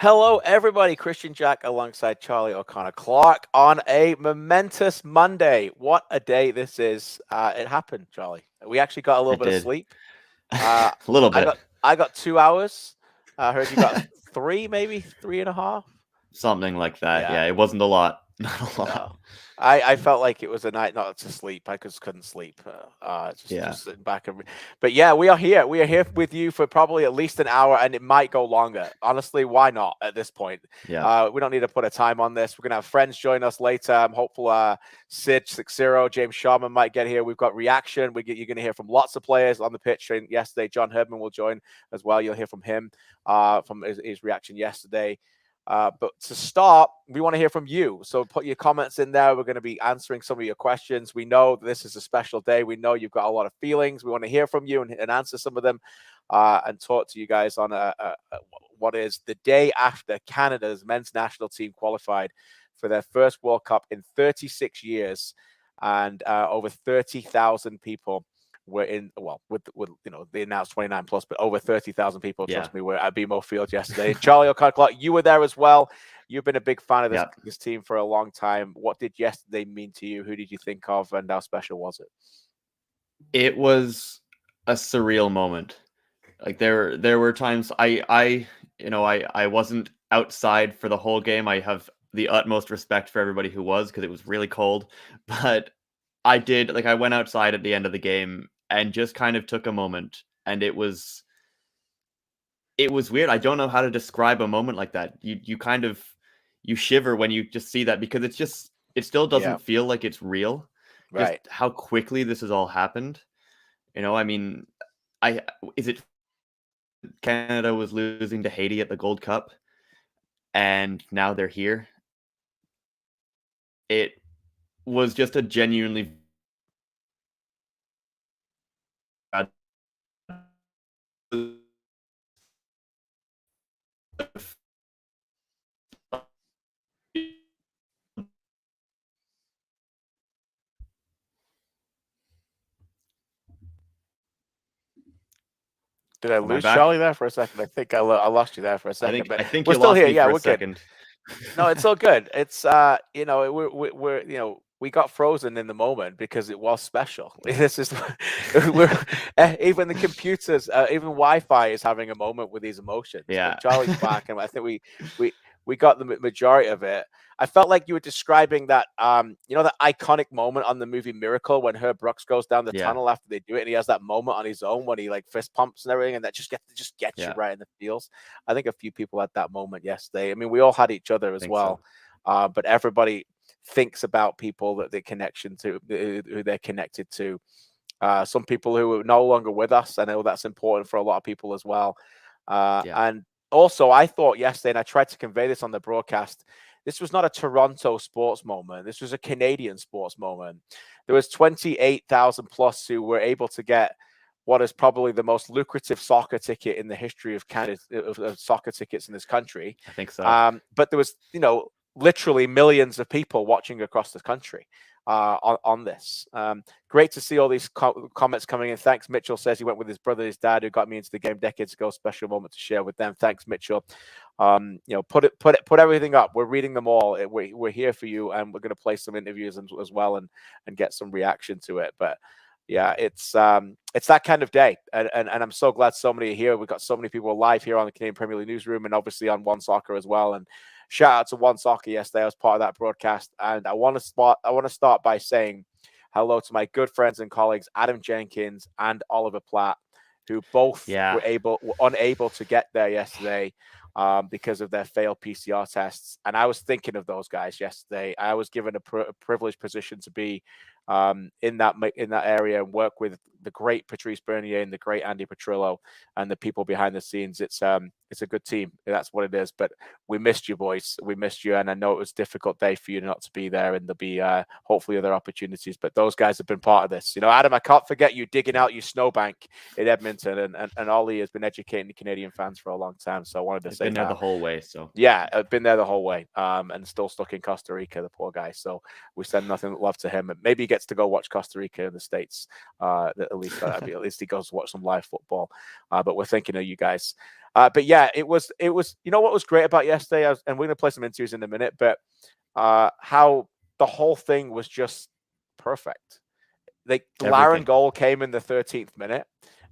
Hello, everybody. Kristian Jack alongside Charlie O'Connor-Clarke on a momentous Monday. What a day this is. It happened, Charlie. We actually got a little It bit of did. sleep. A little I bit. got 2 hours. I heard you got three, maybe 3.5. Something like that. Yeah. Yeah, it wasn't a lot. Not a lot. No, I felt like it was a night not to sleep. I just couldn't sleep. Yeah. Just sitting back but yeah, we are here. We are here with you for probably at least an hour, and it might go longer. Honestly, why not at this point? Yeah. We don't need to put a time on this. We're gonna have friends join us later. I'm hopeful. Sid Seixeiro, James Sharman might get here. We've got reaction. You're gonna hear from lots of players on the pitch. And yesterday, John Herdman will join as well. You'll hear from him from his reaction yesterday. But to start, we want to hear from you. So put your comments in there. We're going to be answering some of your questions. We know this is a special day. We know you've got a lot of feelings. We want to hear from you and answer some of them and talk to you guys on what is the day after Canada's men's national team qualified for their first World Cup in 36 years, and over 30,000 people were in, well, with they announced 29 plus, but over 30,000 people, trust me, were at BMO Field yesterday. Charlie O'Connor-Clarke, you were there as well. You've been a big fan of this team for a long time. What did yesterday mean to you? Who did you think of, and how special was it? It was a surreal moment. Like there were times I wasn't outside for the whole game. I have the utmost respect for everybody who was, because it was really cold. But I went outside at the end of the game and just kind of took a moment, and it was weird. I don't know how to describe a moment like that. You shiver when you just see that, because it still doesn't feel like it's real. Right. Just how quickly this has all happened. I mean, Canada was losing to Haiti at the Gold Cup, and now they're here. It was just a genuinely Did I lose Charlie there for a second? I think I lost you there for a second. I think we're you still lost here. Me yeah, for we're a second. Good. No, it's all good. It's we're we got frozen in the moment because it was special. This is even the computers, even Wi-Fi is having a moment with these emotions. Yeah, but Charlie's back, and I think we got the majority of it. I felt like you were describing that, that iconic moment on the movie Miracle when Herb Brooks goes down the tunnel after they do it, and he has that moment on his own when he like fist pumps and everything, and that just gets you right in the feels. I think a few people had that moment yesterday. I mean, we all had each other as well, but everybody thinks about people that they're who they're connected to. Some people who are no longer with us. I know that's important for a lot of people as well. And also, I thought yesterday, and I tried to convey this on the broadcast, this was not a Toronto sports moment. This was a Canadian sports moment. There was 28,000 plus who were able to get what is probably the most lucrative soccer ticket in the history of Canada, of soccer tickets in this country. I think so. But there was, literally millions of people watching across the country on this. Great to see all these comments coming in. Thanks, Mitchell says he went with his brother, his dad, who got me into the game decades ago. Special moment to share with them. Thanks, Mitchell. Put everything up. We're reading them all. We're here for you, and we're going to play some interviews as well and get some reaction to it. But yeah, it's that kind of day, and I'm so glad so many are here. We've got so many people live here on the Canadian Premier League newsroom, and obviously on One Soccer as well. And shout out to One Soccer yesterday. I was part of that broadcast, and I want to start by saying hello to my good friends and colleagues Adam Jenkins and Oliver Platt, who both were unable to get there yesterday because of their failed PCR tests. And I was thinking of those guys yesterday. I was given a privileged position to be in that area and work with the great Patrice Bernier and the great Andy Petrillo and the people behind the scenes. It's a good team. That's what it is. But we missed you, boys. We missed you, and I know it was a difficult day for you not to be there. And there'll be hopefully other opportunities. But those guys have been part of this. Adam, I can't forget you digging out your snowbank in Edmonton, and Ollie has been educating the Canadian fans for a long time. So I wanted to say been there the whole way. So yeah, I've been there the whole way, and still stuck in Costa Rica, the poor guy. So we send nothing but love to him. And maybe he gets to go watch Costa Rica in the States. At least he goes to watch some live football. But we're thinking of you guys. But yeah, it was. You know what was great about yesterday, and we're going to play some interviews in a minute, but how the whole thing was just perfect. The Larin goal came in the 13th minute,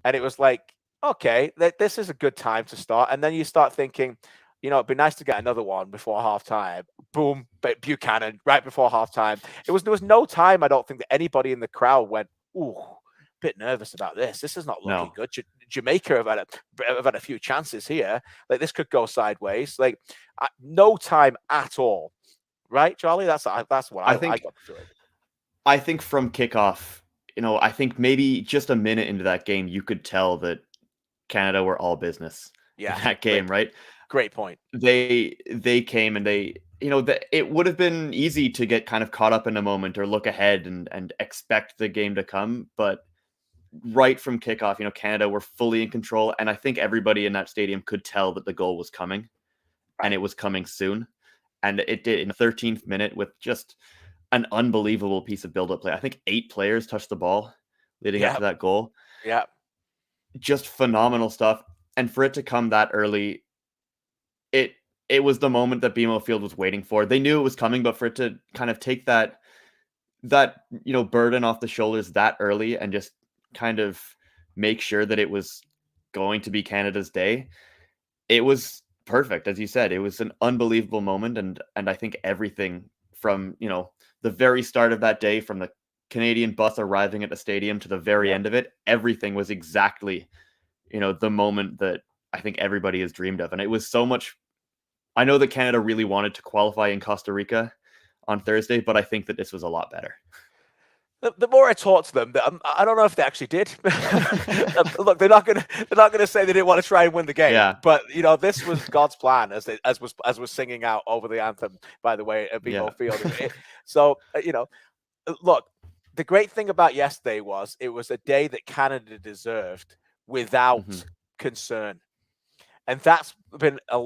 and it was like, okay, this is a good time to start. And then you start thinking, it'd be nice to get another one before halftime. Boom, Buchanan right before halftime. There was no time, I don't think, that anybody in the crowd went, ooh, bit nervous about this. This is not looking good. Jamaica have had a few chances here. Like, this could go sideways. Like, no time at all. Right, Charlie? That's what I think. I got the feeling. I think from kickoff, I think maybe just a minute into that game, you could tell that Canada were all business in that game, right? Great point. They came and it would have been easy to get kind of caught up in a moment or look ahead and expect the game to come. But right from kickoff, Canada were fully in control. And I think everybody in that stadium could tell that the goal was coming and it was coming soon. And it did in the 13th minute with just an unbelievable piece of build-up play. I think 8 players touched the ball leading up to that goal. Yeah. Just phenomenal stuff. And for it to come that early, it was the moment that BMO Field was waiting for. They knew it was coming, but for it to kind of take that burden off the shoulders that early and just kind of make sure that it was going to be Canada's day, it was perfect. As you said, it was an unbelievable moment. And I think everything from, the very start of that day, from the Canadian bus arriving at the stadium to the very end of it, everything was exactly, the moment that I think everybody has dreamed of. And it was so much. I know that Canada really wanted to qualify in Costa Rica on Thursday, but I think that this was a lot better. The more I talk to them, I don't know if they actually did. Look, they're not gonna say they didn't want to try and win the game. Yeah. But this was God's plan, as was singing out over the anthem, by the way, at BMO Field. So look, the great thing about yesterday was it was a day that Canada deserved without concern, and that's been a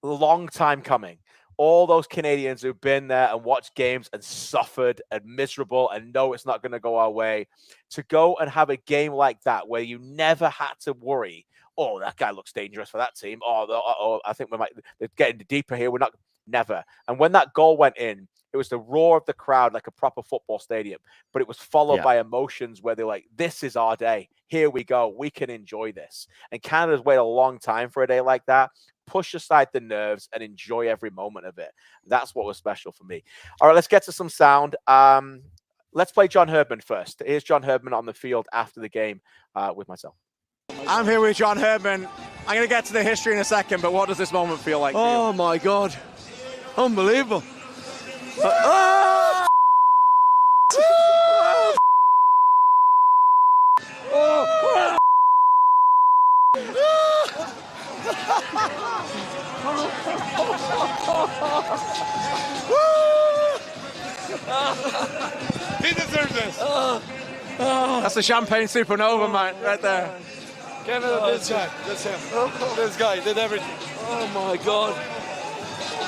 long time coming. All those Canadians who've been there and watched games and suffered and miserable and know it's not going to go our way, to go and have a game like that where you never had to worry, oh, that guy looks dangerous for that team. Oh, I think they're getting deeper here. We're not, never. And when that goal went in, it was the roar of the crowd like a proper football stadium, but it was followed by emotions where they're like, this is our day. Here we go. We can enjoy this. And Canada's waited a long time for a day like that. Push aside the nerves and enjoy every moment of it. That's what was special for me. All right, let's get to some sound. Let's play John Herdman first. Here's John Herdman on the field after the game with myself. I'm here with John Herdman. I'm going to get to the history in a second, but what does this moment feel like? Oh, my God. Unbelievable. He deserves this. That's a champagne supernova, man, right there. This guy, that's him. This guy did everything. Oh my God.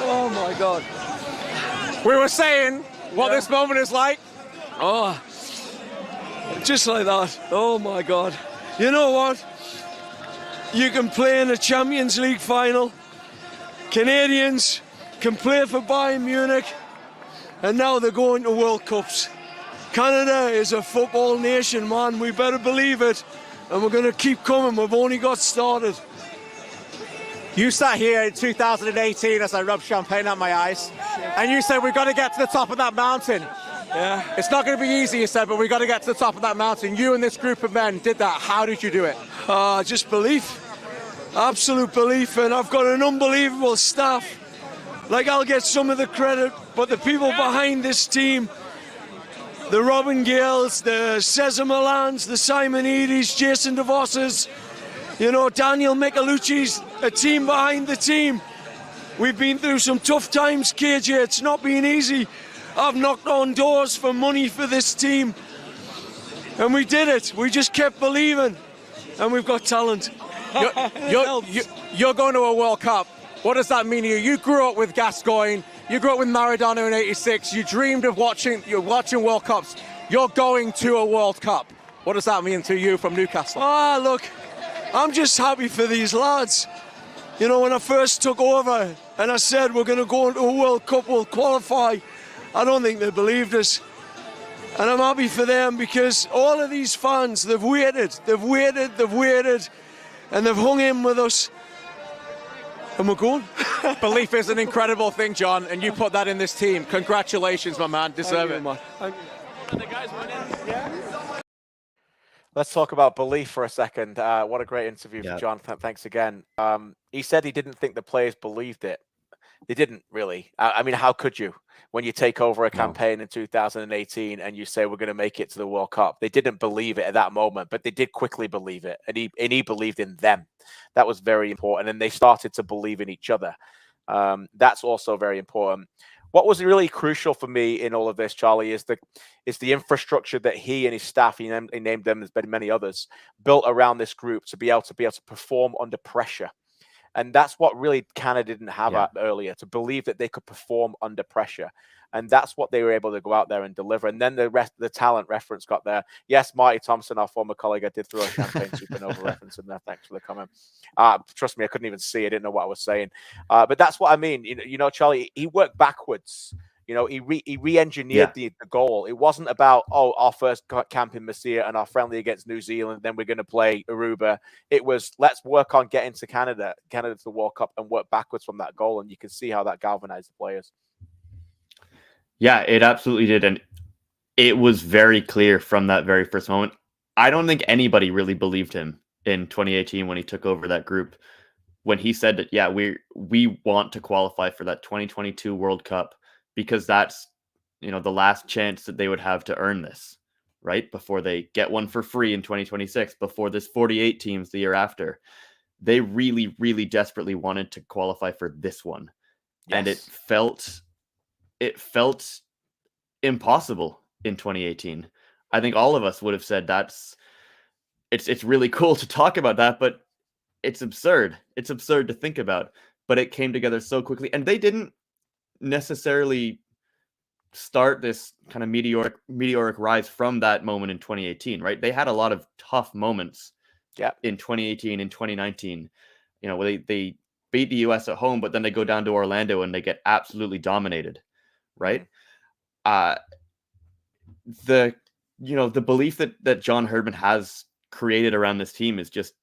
Oh my God. We were saying what this moment is like. Oh, just like that. Oh my God. You know what? You can play in a Champions League final. Canadians can play for Bayern Munich. And now they're going to World Cups. Canada is a football nation, man. We better believe it. And we're going to keep coming. We've only got started. You sat here in 2018 as I rubbed champagne on my eyes. And you said, we've got to get to the top of that mountain. Yeah. It's not going to be easy, you said, but we've got to get to the top of that mountain. You and this group of men did that. How did you do it? Just belief. Absolute belief. And I've got an unbelievable staff. Like, I'll get some of the credit, but the people behind this team, the Robin Gales, the Cesar Milans, the Simon Edie's, Jason DeVos's, Daniel Michelucci's, a team behind the team. We've been through some tough times, KJ. It's not been easy. I've knocked on doors for money for this team. And we did it. We just kept believing. And we've got talent. You're going to a World Cup. What does that mean to you? You grew up with Gascoigne. You grew up with Maradona in '86. You dreamed of watching World Cups. You're going to a World Cup. What does that mean to you from Newcastle? Look, I'm just happy for these lads. You know, when I first took over and I said we're going to go into a World Cup, we'll qualify, I don't think they believed us. And I'm happy for them because all of these fans, they've waited, and they've hung in with us. And we're going. Belief is an incredible thing, John, and you put that in this team. Congratulations, my man. Deserve it. Man. Thank you. Let's talk about belief for a second. What a great interview for John. Thanks again. He said he didn't think the players believed it. They didn't really. I mean, how could you when you take over a campaign in 2018 and you say we're going to make it to the World Cup? They didn't believe it at that moment, but they did quickly believe it, and he believed in them. That was very important, and they started to believe in each other. That's also very important. What was really crucial for me in all of this, Charlie, is the infrastructure that he and his staff, he named them, there's been many others, built around this group to be able to perform under pressure. And that's what really Canada didn't have earlier, to believe that they could perform under pressure. And that's what they were able to go out there and deliver. And then the talent reference got there. Yes, Marty Thompson, our former colleague, I did throw a Champagne Supernova reference in there. Thanks for the comment. Trust me, I couldn't even see. I didn't know what I was saying. But that's what I mean. You know, Charlie, he worked backwards. You know, he re-engineered the goal. It wasn't about, our first camp in Messier and our friendly against New Zealand, then we're going to play Aruba. It was, let's work on getting to Canada to the World Cup, and work backwards from that goal. And you can see how that galvanized the players. Yeah, it absolutely did. And it was very clear from that very first moment. I don't think anybody really believed him in 2018 when he took over that group, when he said that, we want to qualify for that 2022 World Cup, because that's, the last chance that they would have to earn this, right? Before they get one for free in 2026, before this 48 teams the year after. They really, really desperately wanted to qualify for this one. Yes. And it felt impossible in 2018. I think all of us would have said it's really cool to talk about that, but it's absurd. It's absurd to think about, but it came together so quickly, and they didn't necessarily start this kind of meteoric rise from that moment in 2018, right? They had a lot of tough moments in 2018 and 2019, where they beat the US at home, but then they go down to Orlando and they get absolutely dominated, right? The belief that John Herdman has created around this team is just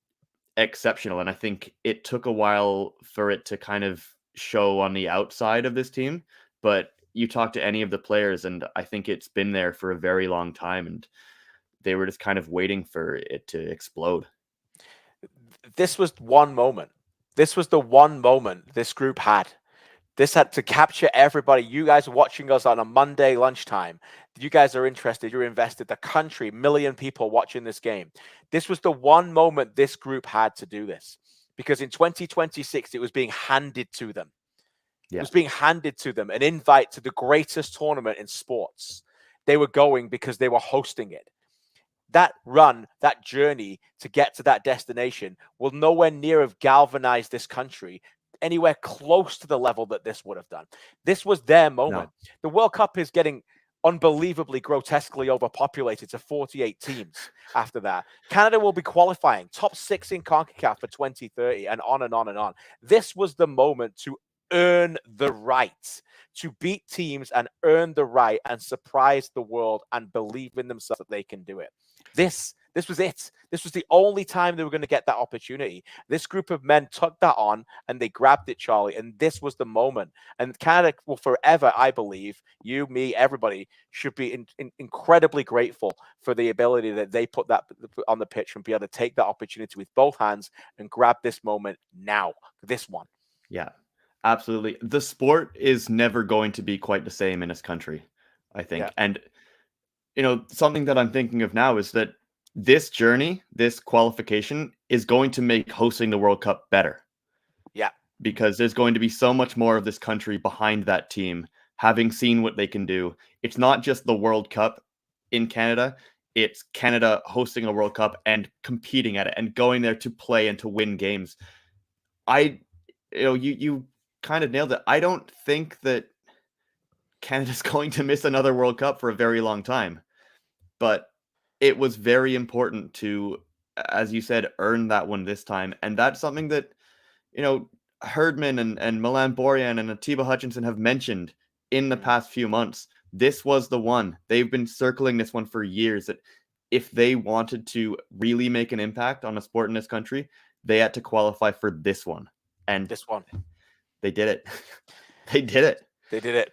exceptional. And I think it took a while for it to kind of show on the outside of this team, but you talk to any of the players and I think it's been there for a very long time, and they were just kind of waiting for it to explode. This was one moment. This was the one moment this group had. This had to capture everybody. You guys are watching us on a Monday lunchtime. You guys are interested. You're invested. The country, million people watching this game. This was the one moment this group had to do this, because in 2026, it was being handed to them. It was being handed to them, an invite to the greatest tournament in sports. They were going because they were hosting it. That run, that journey to get to that destination will nowhere near have galvanized this country anywhere close to the level that this would have done. This was their moment. No. The World Cup is getting unbelievably grotesquely overpopulated to 48 teams after that. Canada will be qualifying top 6 in CONCACAF for 2030 and on and on and on. This was the moment to earn the right to beat teams and earn the right and surprise the world and believe in themselves that they can do it. This was it. This was the only time they were going to get that opportunity. This group of men took that on and they grabbed it, Charlie. And this was the moment. And Canada will forever, I believe, you, me, everybody should be incredibly grateful for the ability that they put that on the pitch and be able to take that opportunity with both hands and grab this moment now, this one. Yeah, absolutely. The sport is never going to be quite the same in this country, I think. Yeah. And, something that I'm thinking of now is that this journey, this qualification is going to make hosting the World Cup better. Yeah. Because there's going to be so much more of this country behind that team, having seen what they can do. It's not just the World Cup in Canada. It's Canada hosting a World Cup and competing at it and going there to play and to win games. You kind of nailed it. I don't think that Canada's going to miss another World Cup for a very long time. But it was very important to, as you said, earn that one this time. And that's something that, Herdman and Milan Borjan and Atiba Hutchinson have mentioned in the past few months. This was the one. They've been circling this one for years, that if they wanted to really make an impact on a sport in this country, they had to qualify for this one. And this one, they did it. They did it. They did it.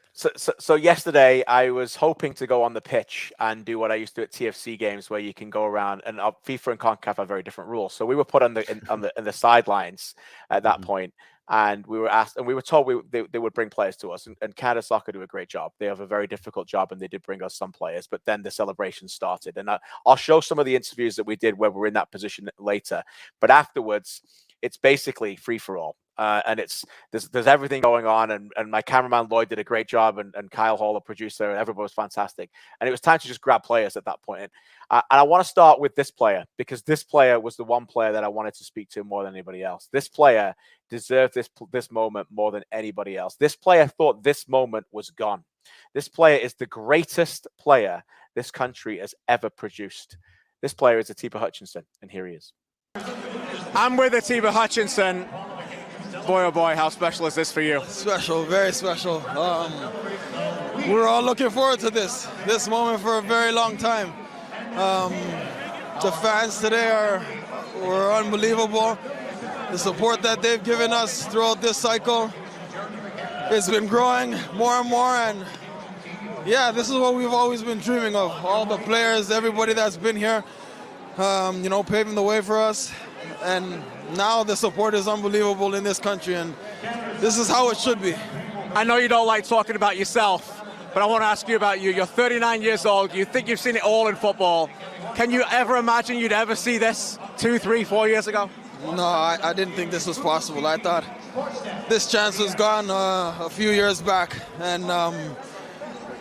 So yesterday, I was hoping to go on the pitch and do what I used to do at TFC games, where you can go around, and FIFA and Concacaf have very different rules. So we were put on the sidelines at that point, and we were asked, and we were told they would bring players to us. And Canada Soccer do a great job. They have a very difficult job, and they did bring us some players. But then the celebration started, and I'll show some of the interviews that we did where we're in that position later. But afterwards, it's basically free for all. And there's everything going on, and my cameraman Lloyd did a great job, and Kyle Hall, the producer, and everybody was fantastic. And it was time to just grab players at that point. And I want to start with this player, because this player was the one player that I wanted to speak to more than anybody else. This player deserved this moment more than anybody else. This player thought this moment was gone. This player is the greatest player this country has ever produced. This player is Atiba Hutchinson, and here he is. I'm with Atiba Hutchinson. Boy, oh boy, how special is this for you? Special, very special. We're all looking forward to this moment for a very long time. The fans today were unbelievable. The support that they've given us throughout this cycle has been growing more and more, and yeah, this is what we've always been dreaming of. All the players, everybody that's been here, paving the way for us. And now the support is unbelievable in this country, and this is how it should be. I know you don't like talking about yourself, but I want to ask you about you. You're 39 years old. You think you've seen it all in football. Can you ever imagine you'd ever see this 2, 3, 4 years ago? No, I didn't think this was possible. I thought this chance was gone a few years back, and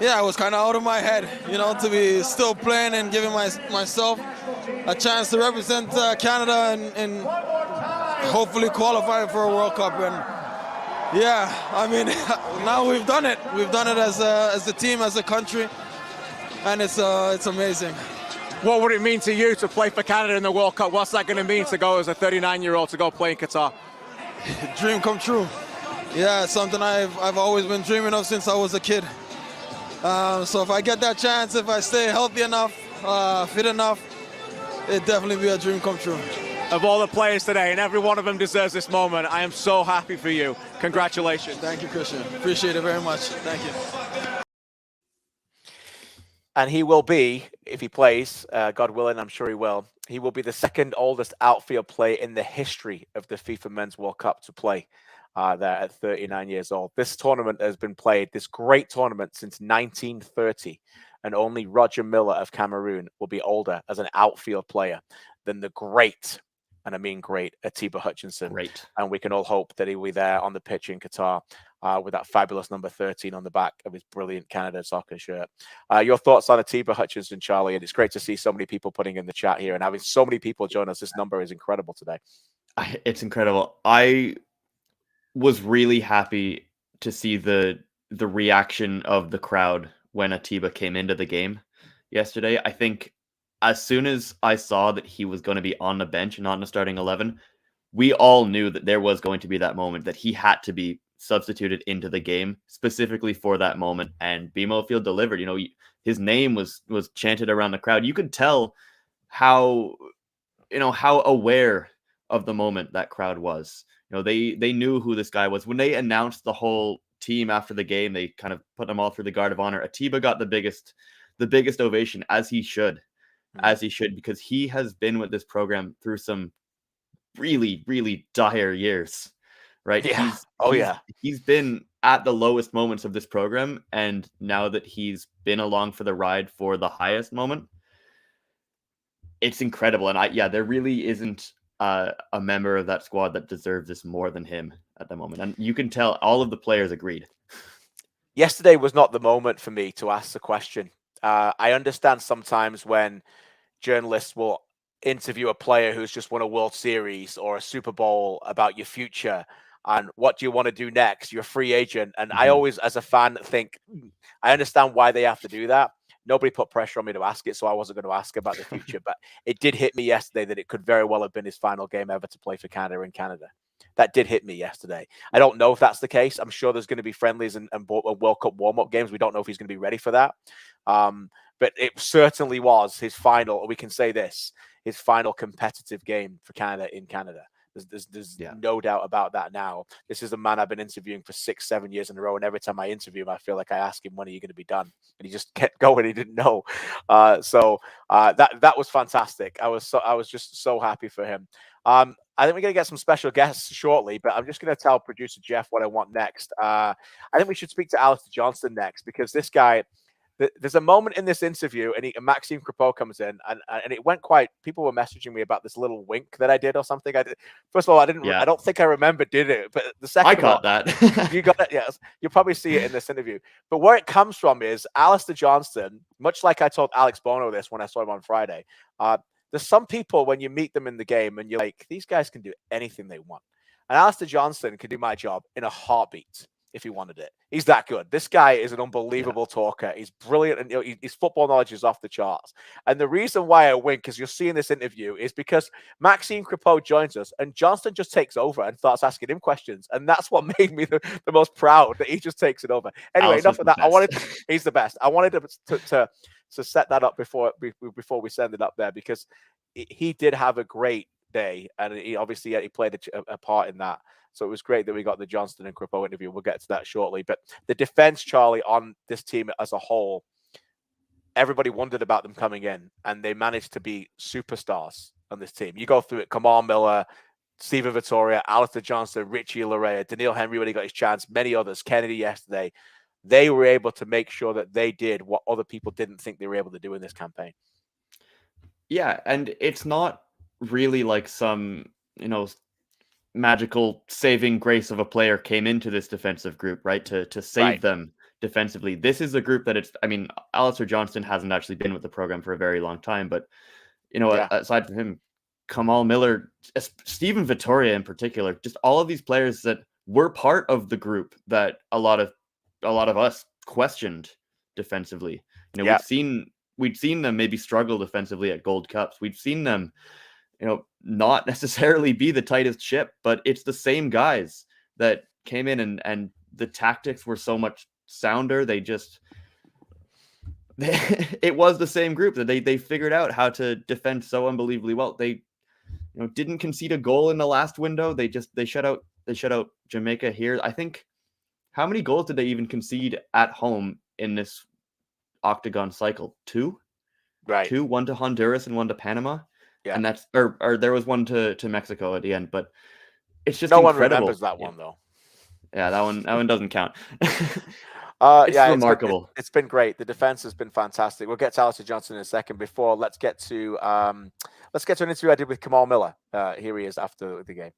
yeah, it was kind of out of my head, to be still playing and giving myself a chance to represent Canada and hopefully qualify for a World Cup. And yeah, I mean, now we've done it. We've done it as a team, as a country, and it's amazing. What would it mean to you to play for Canada in the World Cup? What's that going to mean to go as a 39-year-old to go play in Qatar? Dream come true. Yeah, it's something I've always been dreaming of since I was a kid. So if I get that chance, if I stay healthy enough, fit enough, it'd definitely be a dream come true. Of all the players today, and every one of them deserves this moment, I am so happy for you. Congratulations. Thank you, Kristian. Appreciate it very much. Thank you. And he will be, if he plays, God willing, I'm sure he will be the second oldest outfield player in the history of the FIFA Men's World Cup to play there at 39 years old. This tournament has been played, this great tournament, since 1930. And only Roger Miller of Cameroon will be older as an outfield player than the great, and I mean great, Atiba Hutchinson. Great. And we can all hope that he will be there on the pitch in Qatar with that fabulous number 13 on the back of his brilliant Canada soccer shirt. Your thoughts on Atiba Hutchinson, Charlie? And it's great to see so many people putting in the chat here and having so many people join us. This number is incredible today. It's incredible. I was really happy to see the reaction of the crowd when Atiba came into the game yesterday. I think as soon as I saw that he was going to be on the bench and not in the starting 11, we all knew that there was going to be that moment that he had to be substituted into the game specifically for that moment. And BMO Field delivered. His name was chanted around the crowd. You could tell how aware of the moment that crowd was. They knew who this guy was. When they announced the whole team after the game, they kind of put them all through the Guard of Honor. Atiba got the biggest ovation, as he should, because he has been with this program through some really, really dire years, right? Yeah. He's been at the lowest moments of this program, and now that he's been along for the ride for the highest moment, it's incredible. And there really isn't a member of that squad that deserves this more than him at the moment. And you can tell all of the players agreed. Yesterday was not the moment for me to ask the question. I understand sometimes when journalists will interview a player who's just won a World Series or a Super Bowl about your future and what do you want to do next? You're a free agent. And I always, as a fan, think, I understand why they have to do that. Nobody put pressure on me to ask it, so I wasn't going to ask about the future. But it did hit me yesterday that it could very well have been his final game ever to play for Canada in Canada. That did hit me yesterday. I don't know if that's the case. I'm sure there's going to be friendlies and World Cup warm-up games. We don't know if he's going to be ready for that. But it certainly was his final, or we can say this, his final competitive game for Canada in Canada. There's no doubt about that now. This is a man I've been interviewing for 6-7 years in a row, and every time I interview him, I feel like I ask him, when are you going to be done? And he just kept going. He didn't know. So that was fantastic. I was just so happy for him. I think we're going to get some special guests shortly, but I'm just going to tell producer Jeff what I want next. I think we should speak to Aleister Johnston next, because this guy, there's a moment in this interview, and Maxime Crepeau comes in, and it went quite. People were messaging me about this little wink that I did or something. I did. First of all, I didn't. I don't think I remember did it, but the second I got that. You got it. Yes, you'll probably see it in this interview. But where it comes from is Aleister Johnston. Much like I told Alex Bono this when I saw him on Friday. There's some people, when you meet them in the game and you're like, these guys can do anything they want. And Aleister Johnston can do my job in a heartbeat if he wanted it. He's that good. This guy is an unbelievable talker. He's brilliant, and his football knowledge is off the charts. And the reason why I wink, as you'll see in this interview, is because Maxime Crepeau joins us, and Johnston just takes over and starts asking him questions. And that's what made me the most proud, that he just takes it over. Anyway, enough of that. He's the best. I wanted to set that up before we send it up there, because he did have a great day, and he played a part in that. So it was great that we got the Johnston and Crepeau interview. We'll get to that shortly. But the defense, Charlie, on this team as a whole, everybody wondered about them coming in, and they managed to be superstars on this team. You go through it: Kamal Miller, Steven Vittoria, Aleister Johnston, Richie Larea, Daniil Henry when he got his chance, many others, Kennedy yesterday. They were able to make sure that they did what other people didn't think they were able to do in this campaign. Yeah, and it's not really like some, magical saving grace of a player came into this defensive group, right? To save them defensively. This is a group that Aleister Johnston hasn't actually been with the program for a very long time, but aside from him, Kamal Miller, Steven Vittoria in particular, just all of these players that were part of the group that a lot of us questioned defensively. We'd seen them maybe struggle defensively at Gold Cups. We'd seen them, not necessarily be the tightest ship, but it's the same guys that came in and the tactics were so much sounder. It was the same group that they figured out how to defend so unbelievably well. They, didn't concede a goal in the last window. They shut out Jamaica here. I think, how many goals did they even concede at home in this octagon cycle? 2? Right. 2, one to Honduras and one to Panama. Yeah. And that's or there was one to Mexico at the end, but it's just no incredible. one remembers that one though. Yeah, that one doesn't count. It's remarkable. It's been great. The defense has been fantastic. We'll get to Aleister Johnston in a second. Before, let's get to an interview I did with Kamal Miller. Here he is after the game.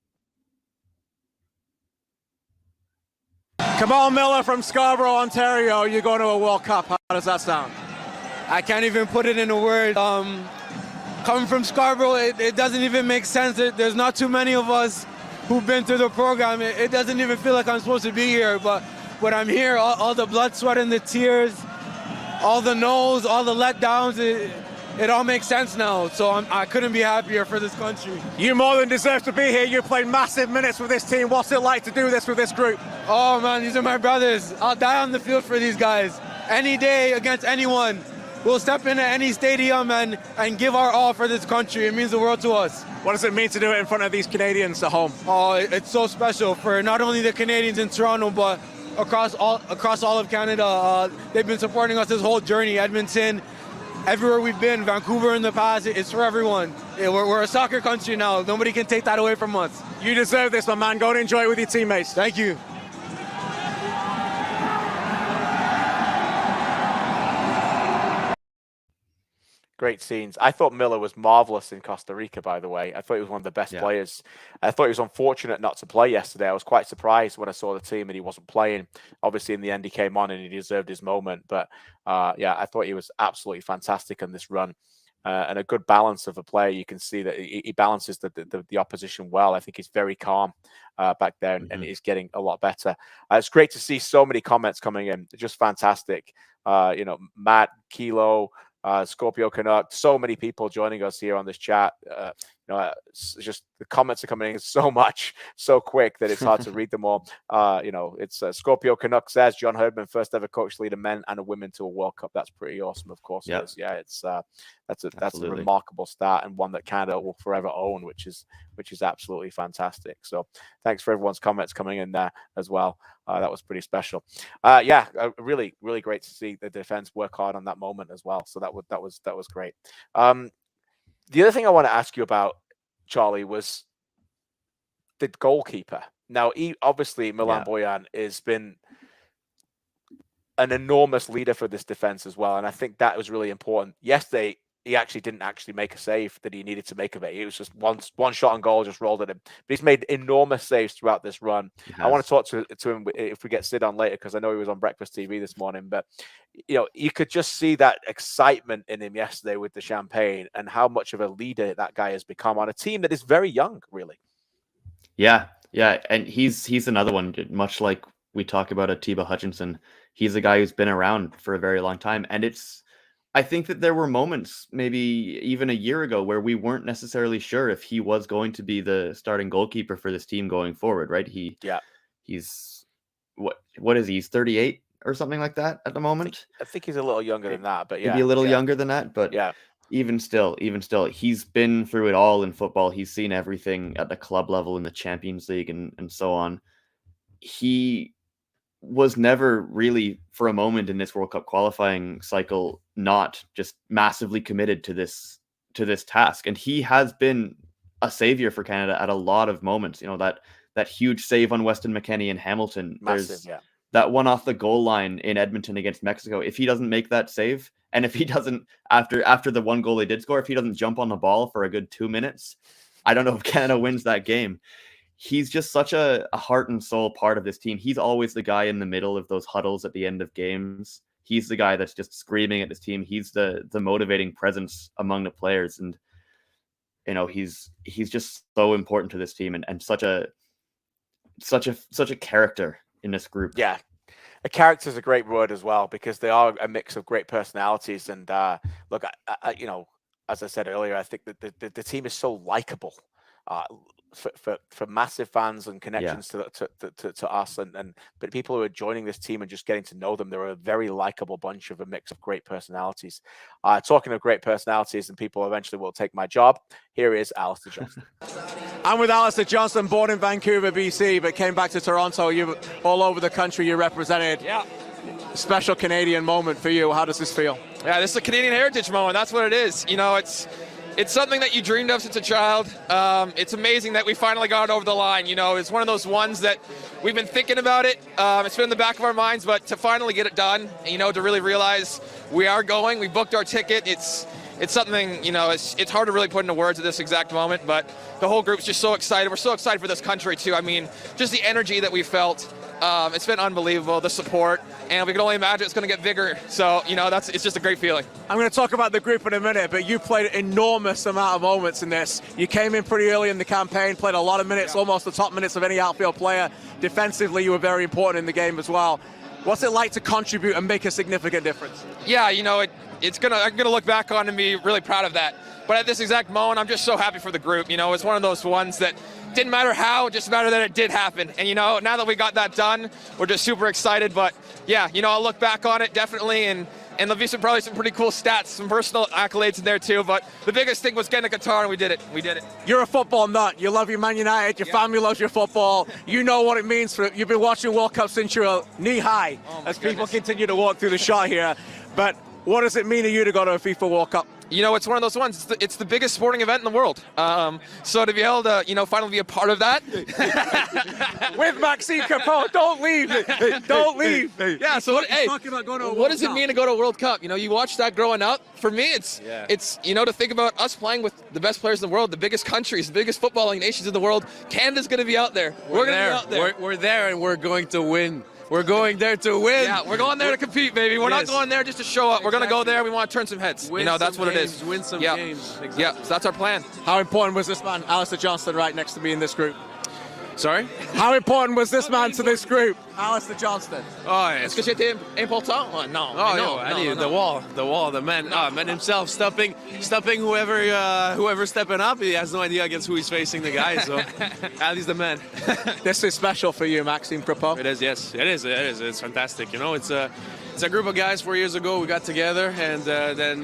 Kamal Miller from Scarborough, Ontario. You're going to a World Cup. How does that sound? I can't even put it in a word. Coming from Scarborough, it doesn't even make sense. There's not too many of us who've been through the program. It doesn't even feel like I'm supposed to be here, but I'm here. All the blood, sweat, and the tears, all the no's, all the letdowns, it all makes sense now. So I couldn't be happier for this country. You more than deserve to be here. You played massive minutes with this team. What's it like to do this with this group? Oh, man, these are my brothers. I'll die on the field for these guys. Any day, against anyone. We'll step into any stadium and give our all for this country. It means the world to us. What does it mean to do it in front of these Canadians at home? Oh, it's so special for not only the Canadians in Toronto, but across all of Canada. They've been supporting us this whole journey. Edmonton, everywhere we've been, Vancouver in the past, it's for everyone. We're a soccer country now. Nobody can take that away from us. You deserve this, my man. Go and enjoy it with your teammates. Thank you. Great scenes. I thought Miller was marvelous in Costa Rica, by the way. I thought he was one of the best players. I thought he was unfortunate not to play yesterday. I was quite surprised when I saw the team and he wasn't playing. Obviously, in the end, he came on and he deserved his moment. But I thought he was absolutely fantastic on this run. And a good balance of a player. You can see that he balances the opposition well. I think he's very calm back there and he's getting a lot better. It's great to see so many comments coming in. Just fantastic. Matt, Kilo, Scorpio Canuck, so many people joining us here on this chat. it's just the comments are coming in so much, so quick that it's hard to read them all. It's Scorpio Canuck says John Herdman, first ever coach leader men and women to a World Cup. That's pretty awesome, of course. Yep. It is. Yeah, that's a remarkable start, and one that Canada will forever own, which is absolutely fantastic. So thanks for everyone's comments coming in there as well. That was pretty special. Really, really great to see the defense work hard on that moment as well. So that was great. The other thing I want to ask you about, Charlie, was the goalkeeper. Now, obviously, Milan Borjan has been an enormous leader for this defense as well, and I think that was really important. Yesterday, he didn't make a save that he needed to make of it. It was just one shot on goal, just rolled at him. But he's made enormous saves throughout this run. I want to talk to him if we get Sid on later, because I know he was on Breakfast TV this morning. But you could just see that excitement in him yesterday with the champagne, and how much of a leader that guy has become on a team that is very young, really. Yeah, and he's another one, much like we talk about Atiba Hutchinson. He's a guy who's been around for a very long time, and I think that there were moments, maybe even a year ago, where we weren't necessarily sure if he was going to be the starting goalkeeper for this team going forward, right? He's what is he? He's 38 or something like that at the moment. I think he's a little younger than that, but maybe a little younger than that, but even still, he's been through it all in football. He's seen everything at the club level in the Champions League and so on. He was never really, for a moment in this World Cup qualifying cycle, not just massively committed to this task. And he has been a savior for Canada at a lot of moments. That huge save on Weston McKennie in Hamilton. Massive, that one off the goal line in Edmonton against Mexico. If he doesn't make that save, and if he doesn't, after the one goal they did score, if he doesn't jump on the ball for a good 2 minutes, I don't know if Canada wins that game. He's just such a heart and soul part of this team. He's always the guy in the middle of those huddles at the end of games. He's the guy that's just screaming at this team. He's the motivating presence among the players. And, he's just so important to this team and such a character in this group. Yeah. A character is a great word as well, because they are a mix of great personalities. And look, as I said earlier, I think that the team is so likable. For massive fans and connections to us, but people who are joining this team and just getting to know them, they're a very likable bunch of a mix of great personalities. Talking of great personalities and people eventually will take my job, here is Aleister Johnston. I'm with Aleister Johnston, born in Vancouver, BC, but came back to Toronto. You all over the country you represented. Yeah. Special Canadian moment for you. How does this feel? Yeah, this is a Canadian heritage moment. That's what it is. It's something that you dreamed of since a child. It's amazing that we finally got it over the line. It's one of those ones that we've been thinking about it. It's been in the back of our minds, but to finally get it done, to really realize we are going, we booked our ticket. It's something, it's hard to really put into words at this exact moment, but the whole group's just so excited. We're so excited for this country too. I mean, just the energy that we felt. It's been unbelievable, the support, and we can only imagine it's going to get bigger. So, it's just a great feeling. I'm going to talk about the group in a minute, but you played an enormous amount of moments in this. You came in pretty early in the campaign, played a lot of minutes, almost the top minutes of any outfield player. Defensively, you were very important in the game as well. What's it like to contribute and make a significant difference? Yeah, I'm going to look back on and be really proud of that. But at this exact moment, I'm just so happy for the group. It's one of those ones that didn't matter how, it just mattered that it did happen. And, now that we got that done, we're just super excited. But, yeah, I'll look back on it definitely, and there'll be probably some pretty cool stats, some personal accolades in there too. But the biggest thing was getting to Qatar, and we did it. You're a football nut. You love your Man United. Your family loves your football. You know what it means. You've been watching World Cup since you're knee high, as people continue to walk through the shot here. But what does it mean to you to go to a FIFA World Cup? It's one of those ones. It's the biggest sporting event in the world. So to be able to, finally be a part of that. With Maxime Capot, don't leave. Don't leave. Yeah, so what does it mean to go to a World Cup? You watch that growing up. For me, it's to think about us playing with the best players in the world, the biggest countries, the biggest footballing nations in the world. Canada's going to be out there. We're going to be out there. We're there, and we're going to win. We're going there to win. Yeah, we're going there to compete, baby. We're not going there just to show up. We're going to go there. We want to turn some heads. That's what it is. Win some games. Exactly. Yeah, so that's our plan. How important was this man, Aleister Johnston, right next to me in this group? Sorry? How important was this man to this group, Aleister Johnston? Oh, Est-ce que c'était important? Oh, non. Oh, non, allez, non, non. the wall, the man, man himself, stopping whoever stepping up. He has no idea against who he's facing, the guy. So, Ali's the man. This is special for you, Maxime Crepeau. It is, yes, it is. It's fantastic. You know, it's a group of guys 4 years ago. We got together, and then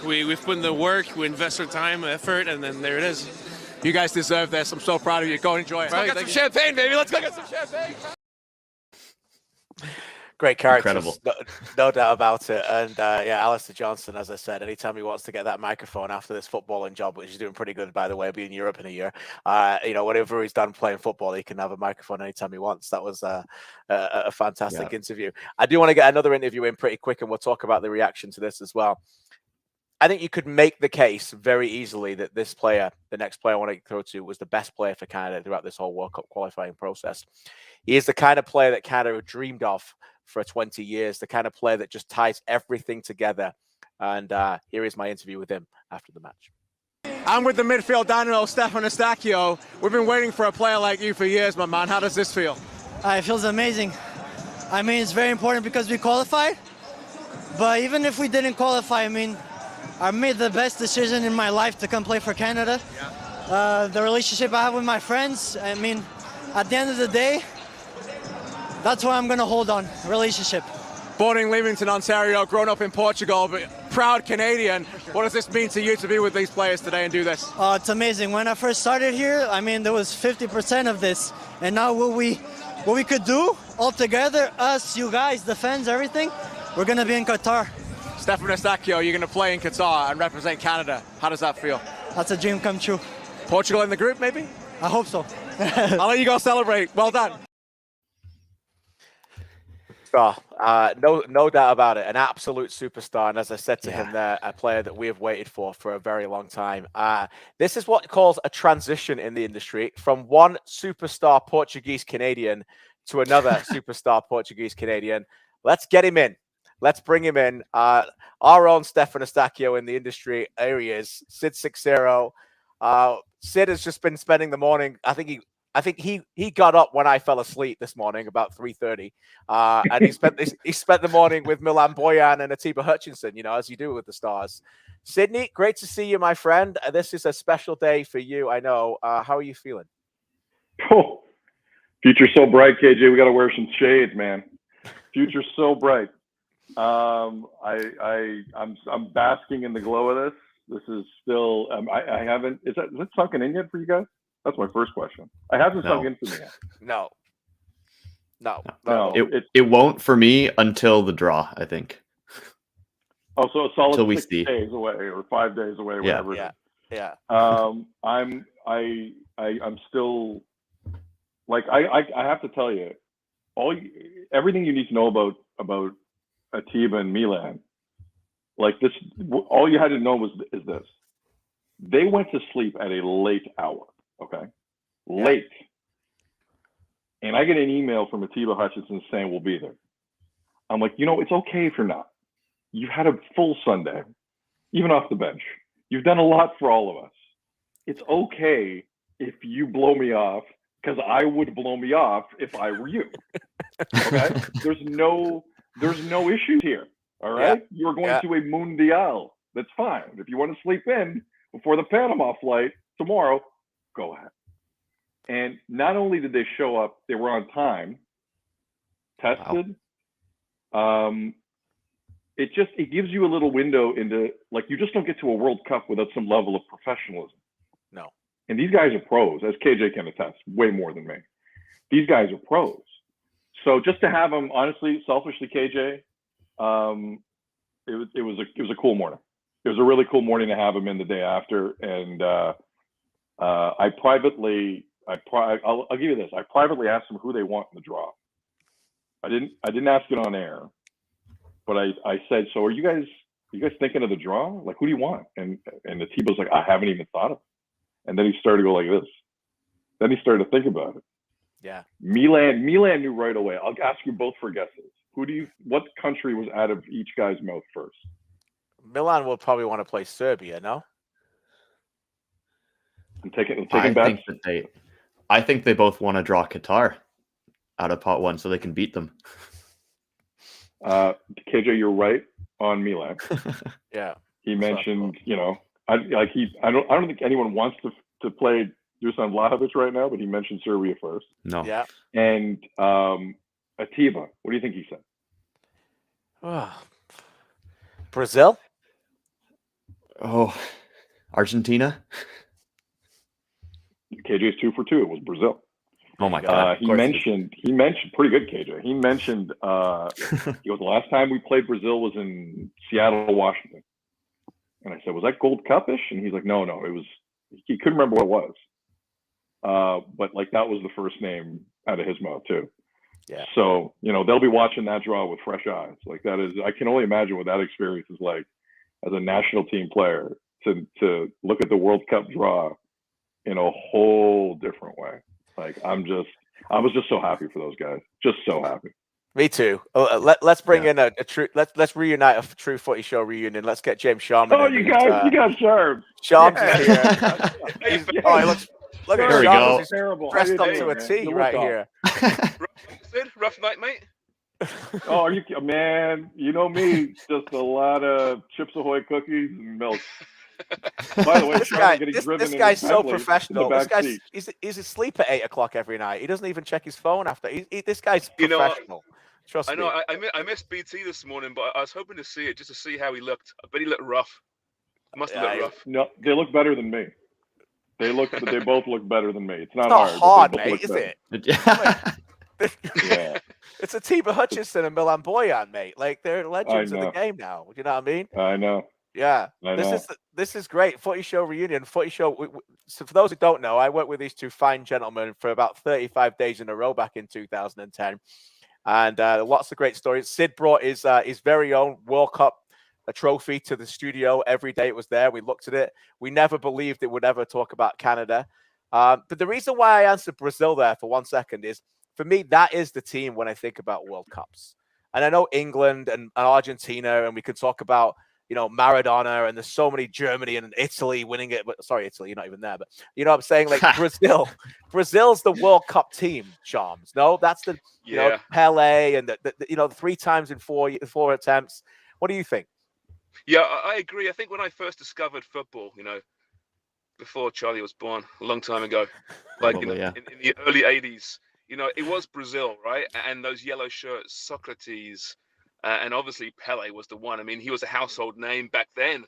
we've put in the work. We invest our time, effort, and then there it is. You guys deserve this. I'm so proud of you. Go enjoy it. Let's go get some champagne, baby. Let's go get some champagne. Great characters, Incredible. no doubt about it. And yeah, Aleister Johnston, as I said, anytime he wants to get that microphone after this footballing job, which he's doing pretty good, by the way, being in Europe in a year, you know, whatever he's done playing football, he can have a microphone anytime he wants. That was a fantastic interview. I do want to get another interview in pretty quick, and we'll talk about the reaction to this as well. I think you could make the case very easily that this player, the next player I want to throw to, was the best player for Canada throughout this whole World Cup qualifying process. He is the kind of player that Canada dreamed of for 20 years, the kind of player that just ties everything together. And here is my interview with him after the match. I'm with the midfield dynamo, Stefan Eustáquio. We've been waiting for a player like you for years, my man. How does this feel? It feels amazing. I mean, it's very important because we qualified. But even if we didn't qualify, I mean, I made the best decision in my life to come play for Canada. The relationship I have with my friends, I mean, at the end of the day, that's what I'm going to hold on, relationship. Born in Leamington, Ontario, grown up in Portugal, but proud Canadian. What does this mean to you to be with these players today and do this? It's amazing. When I first started here, I mean, there was 50% of this. And now what we could do all together, us, you guys, the fans, everything, we're going to be in Qatar. Stefan Eustáquio, you're going to play in Qatar and represent Canada. How does that feel? That's a dream come true. Portugal in the group, maybe? I hope so. I'll let you go celebrate. Well done. No doubt about it. An absolute superstar. And as I said to him there, a player that we have waited for a very long time. This is what calls a transition in the industry from one superstar Portuguese Canadian to another superstar Portuguese Canadian. Let's get him in. Let's bring him in. Our own Stefan Eustáquio in the industry areas. Sid Seixeiro. Sid has just been spending the morning. I think he got up when I fell asleep this morning about 3:30, and he spent the morning with Milan Borjan and Atiba Hutchinson. You know, as you do with the stars. Sydney, great to see you, my friend. This is a special day for you. I know. How are you feeling? Oh, future's so bright, KJ. We got to wear some shades, man. Future's so bright. I'm basking in the glow of this. This is still I haven't is it sunken in yet for you guys? That's my first question. I haven't sunk in for me yet. No. It won't for me until the draw, I think. Oh, so a solid Until we 6 see. days away or 5 days away, whatever. Yeah. I'm still like I have to tell you everything you need to know about Atiba and Milan. Like this, all you had to know is this: they went to sleep at a late hour. Okay, late. And I get an email from Atiba Hutchinson saying we'll be there. I'm like, it's okay if you're not. You've had a full Sunday, even off the bench. You've done a lot for all of us. It's okay if you blow me off, because I would blow me off if I were you. Okay, there's no issues here. All right, you're going to a Mundial. That's fine. If you want to sleep in before the Panama flight tomorrow, go ahead. And not only did they show up, they were on time, tested. Wow. It gives you a little window into, like, you just don't get to a World Cup without some level of professionalism. No. And these guys are pros, as KJ can attest, way more than me. These guys are pros. So just to have them, honestly, selfishly, KJ, it was a cool morning. It was a really cool morning to have him in the day after. And I'll give you this. I privately asked them who they want in the draw. I didn't ask it on air, but I said, so are you guys thinking of the draw? Like, who do you want? And Atiba's like, I haven't even thought of it. And then he started to go like this. Then he started to think about it. Yeah. Milan knew right away. I'll ask you both for guesses. What country was out of each guy's mouth first? Milan will probably want to play Serbia, no? I'm taking I bets. think that I think they both want to draw Qatar out of pot 1 so they can beat them. KJ, you're right on Milan. Yeah. He mentioned, I don't think anyone wants to play Dusan Vlahovic right now, but he mentioned Serbia first. No. Yeah. And Atiba, what do you think he said? Brazil? Oh, Argentina? KJ's 2 for 2. It was Brazil. Oh my God. He mentioned pretty good, KJ. He mentioned he goes, the last time we played Brazil was in Seattle, Washington. And I said, was that Gold Cup-ish? And he's like, no, it was, he couldn't remember what it was. But like that was the first name out of his mouth too. Yeah. So, they'll be watching that draw with fresh eyes. Like that is, I can only imagine what that experience is like as a national team player to look at the World Cup draw in a whole different way. Like I was just so happy for those guys. Just so happy. Me too. Let's bring in a true. Let's reunite a true footy show reunion. Let's get James Sharman. Oh, you got Sharp. Sharp's here. Oh, he looks. Look at Sharp. He's terrible. Dressed up to a T right here. Rough night, mate. Oh, are you, man? You know me. Just a lot of Chips Ahoy cookies and milk. By the way, this guy's so professional. He's asleep at 8 o'clock every night. He doesn't even check his phone after. This guy's professional. Trust me. I know. I missed BT this morning, but I was hoping to see it just to see how he looked. I bet he looked rough. Must have looked rough. No, they look better than me. They both look better than me. It's not hard, mate, is it? Yeah. It's Atiba Hutchinson and Milan Borjan, mate. Like they're legends of the game now. You know what I mean? I know. Yeah, this is great. Footy show reunion. Footy show. So for those who don't know, I worked with these two fine gentlemen for about 35 days in a row back in 2010, and lots of great stories. Sid brought his very own World Cup trophy to the studio every day. It was there. We looked at it. We never believed it would ever talk about Canada. But the reason why I answered Brazil there for 1 second is, for me, that is the team when I think about World Cups. And I know England and Argentina, and we could talk about, Maradona, and there's so many, Germany and Italy winning it. But sorry, Italy, you're not even there. But you know what I'm saying? Like Brazil's the World Cup team, Charms. No, that's the, Pele and the 3 times in 4 attempts. What do you think? Yeah, I agree. I think when I first discovered football, before Charlie was born, a long time ago, like in the early 80s, it was Brazil, right? And those yellow shirts, Socrates, and obviously Pele was the one. I mean, he was a household name back then,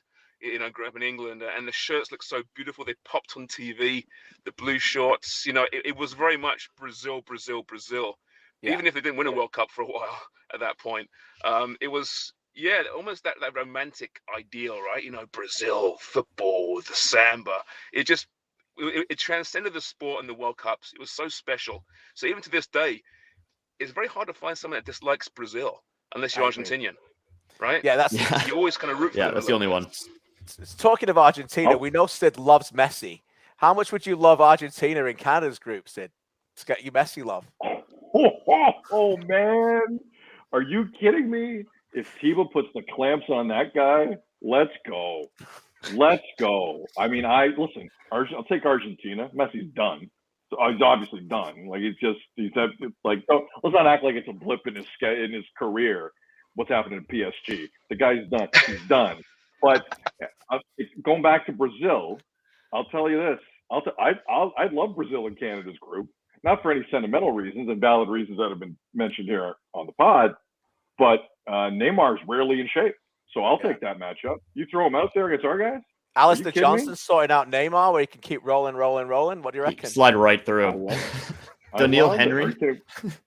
grew up in England, and the shirts looked so beautiful. They popped on TV, the blue shorts, it was very much Brazil, Brazil, Brazil. Yeah. Even if they didn't win a World Cup for a while at that point, it was, almost that romantic ideal, right? Brazil, football, the samba. It transcended the sport and the World Cups. It was so special. So even to this day, it's very hard to find someone that dislikes Brazil unless you're Argentinian, right? Yeah, you always kind of root for them. Yeah, that's the only one. Talking of Argentina, we know Sid loves Messi. How much would you love Argentina in Canada's group, Sid? To get you Messi love. Oh man, are you kidding me? If Atiba puts the clamps on that guy, let's go. Let's go. I mean, listen. I'll take Argentina. Messi's done. So he's obviously done. Like let's not act like it's a blip in his career. What's happening in PSG? The guy's done. He's done. But going back to Brazil, I'll tell you this. I'd love Brazil in Canada's group, not for any sentimental reasons and valid reasons that have been mentioned here on the pod, but Neymar's rarely in shape. So I'll take that matchup. You throw him out there against our guys? Aleister Johnston sorting out Neymar where he can keep rolling. What do you reckon? Slide right through. Daniil Henry.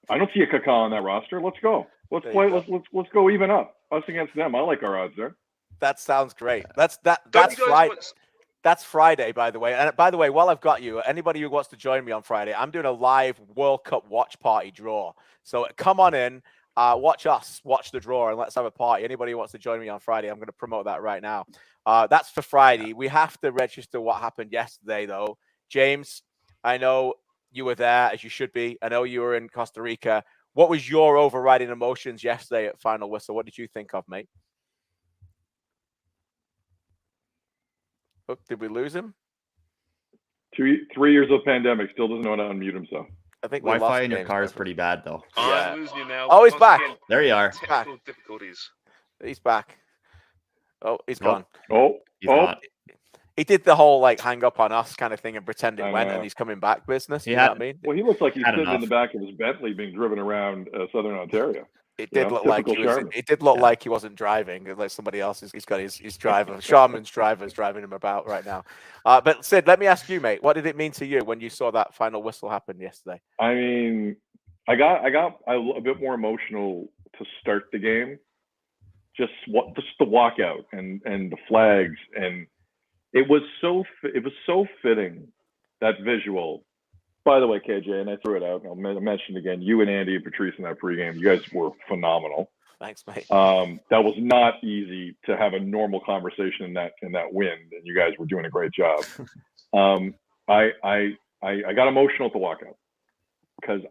I don't see a Kaká on that roster. Let's go. Let's play. Let's go even up. Us against them. I like our odds there. That sounds great. That's Friday. That's Friday, by the way. And by the way, while I've got you, anybody who wants to join me on Friday, I'm doing a live World Cup watch party draw. So come on in. Watch the draw, and let's have a party. Anybody who wants to join me on Friday, I'm going to promote that right now. That's for Friday. We have to register what happened yesterday, though. James, I know you were there, as you should be. I know you were in Costa Rica. What was your overriding emotions yesterday at final whistle? What did you think of, mate? Oh, did we lose him? 3 years of pandemic, still doesn't know how to unmute himself. I think Wi-Fi in your car is pretty bad, though. Yeah. I'm losing you now. Oh, he's Once back. again, There you are. technical difficulties. He's back. Oh, he's gone. He's not. He did the whole like hang up on us kind of thing and pretend it I went, know. and he's coming back business. He You know had- what I mean? Well, he looks like he's Had sitting in enough. the back of his Bentley being driven around Southern Ontario. It You did know, look like typical he was. Sharman. It did look like he wasn't driving. Like somebody else. He's got his driver. Sharman's driver is driving him about right now. But Sid, let me ask you, mate. What did it mean to you when you saw that final whistle happen yesterday? I mean, I got a bit more emotional to start the game. Just the walkout and the flags, and it was so fitting, that visual. By the way, KJ, and I threw it out, and I'll mention it again, you and Andy and Patrice in that pregame, you guys were phenomenal. Thanks, mate. That was not easy to have a normal conversation in that wind, and you guys were doing a great job. I got emotional at the walkout because